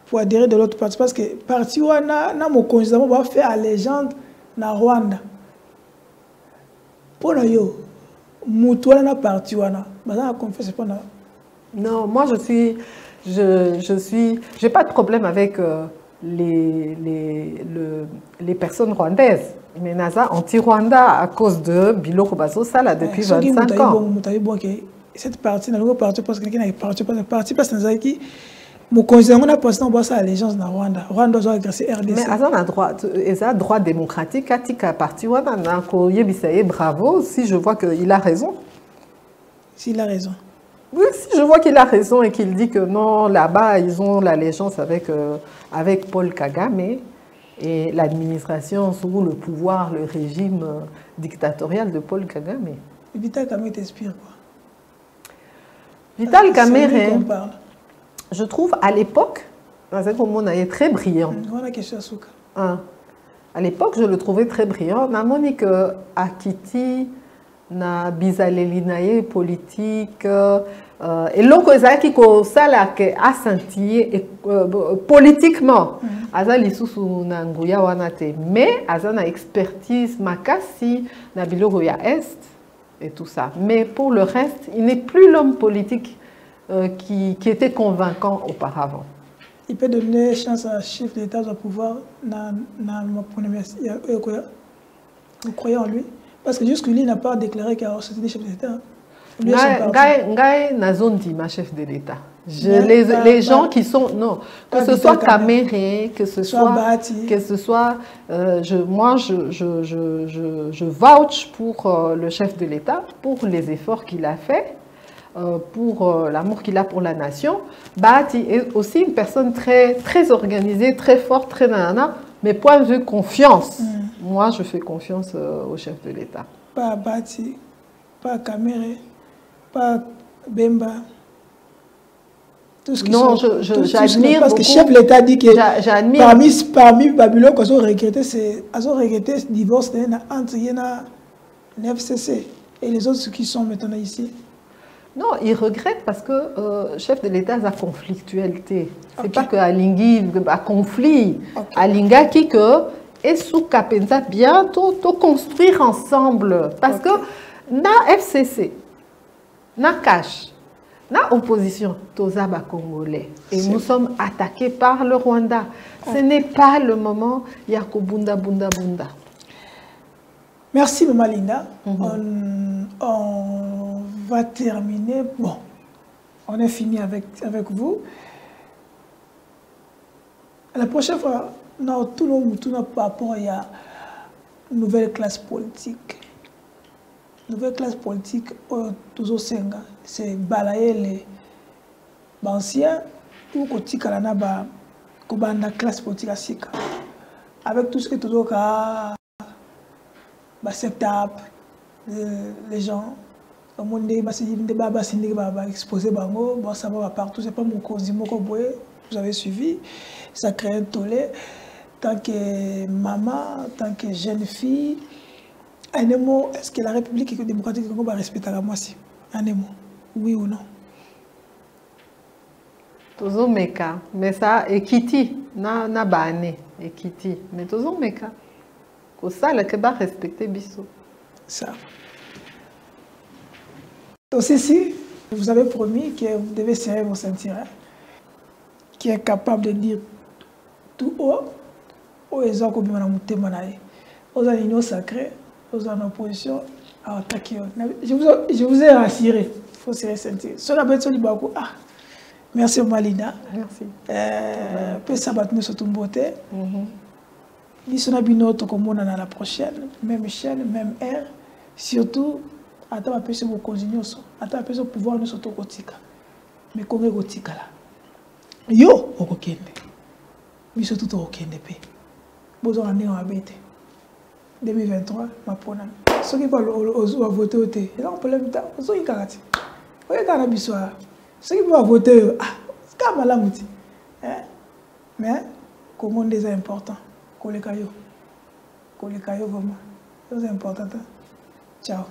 pour adhérer de l'autre partie parce que partie où mon conjoint va faire allégeance na Rwanda. Pour nous, Moutouana na partie où non, moi j'ai pas de problème avec les personnes rwandaises. Mais Naza anti-Rwanda à cause de Biloko Bazo Sala depuis 25 ans. Cette partie, dans partie parce que quelqu'un n'a parti parce que mon conjoint a passé dans sa allégeance dans Rwanda. Rwanda doit exercer RDC. Mais Azan a droit démocratique. Katika parti Rwanda na ko yebisaye bravo si je vois qu'il a raison. S'il a raison. Oui, si je vois qu'il a raison et qu'il dit que non, là-bas ils ont l'allégeance avec Paul Kagame. Et l'administration sous le pouvoir, le régime dictatorial de Paul Kagame. Et Vital Kamerhe t'inspire quoi? Vital Kamerhe, je trouve à l'époque, on est très brillant. À l'époque, je le trouvais très brillant. Na Monique Akiti, na bizalelinaye politique. Et l'autre qui a senti politiquement, azali susu na nguya wanate, mais azana expertise makasi na biloko ya est et tout ça. Mais pour le reste, il n'est plus l'homme politique qui était convaincant auparavant. Il peut donner chance à chef d'État de pouvoir vous croyez en lui? Parce que jusque-là, il n'a pas déclaré qu'il a c'était chef d'État. Ngai Nazondi, ma chef de l'État. Les gens qui sont non, que ce soit Kamerhe, que ce soit, moi je vouch pour le chef de l'État, pour les efforts qu'il a fait, pour l'amour qu'il a pour la nation. Bahati est aussi une personne très organisée, très forte, très nanana. Mais point de vue confiance, moi je fais confiance au chef de l'État. Pas Bahati, pas Kamerhe, pas Bemba. Non, j'admire parce que le chef de l'État dit que parmi Babylone, ils ont regretté ce divorce entre le FCC et les autres qui sont maintenant ici. Non, il regrette parce que le chef de l'État a conflictualité. C'est Ok. pas que Alingui a conflit. Ok. Alinga qui que et sous Kapenza bientôt construire ensemble parce Ok. que na FCC, na cash, na opposition, Tozaba Congolais et C'est nous sommes attaqués par le Rwanda. Ce n'est pas le moment Yako Bunda Bunda Bunda. Merci, Maman Linda. On va terminer. Bon, on est fini avec vous. La prochaine fois, tout le par rapport à la nouvelle classe politique. Nouvelle classe politique, toujours c'est balayer les anciens ou la classe politique avec tout ce que toujours setup, les gens, exposé bon ça va partout, c'est pas mon cause, vous avez suivi, ça crée un tollé. Tant que maman, tant que jeune fille, un mot, est-ce que la République démocratique du Congo va respecter la moi si? Un mot, oui ou non? Toujours meka, mais ça ekiti na bane ekiti, mais toujours meka. Ko ça le va respecter biso. Ça. Donc ceci, vous avez promis que vous devez serrer vos ceintures, hein, qui est capable de dire tout haut, aux gens qui aux animaux sacrés, aux en opposition, à attaquer. Je vous ai rassuré, il faut serrer les ceintures. Sur la bête, ah, merci Malina. Merci. Peut sabattre nous sur ton beauté. Nous sommes binoto comme on a la prochaine, même chaîne, même air. Surtout, attends un peu sur vos continuer, attends un peu sur le pouvoir nous sur ton quotidien. Mais comment est quotidien là? Yo, au Kende. Mais surtout au Kende. Besoin d'année en bête. 2023, ma pona. Ceux qui parlent au voter au thé, ils ont un problème. Ils ont une caractère. Vous voyez quand on a besoin. Ceux qui vont voter, ah, c'est comme la mouti. Mais, comment on est important? Qu'on les cailloux vraiment. C'est important. Ciao.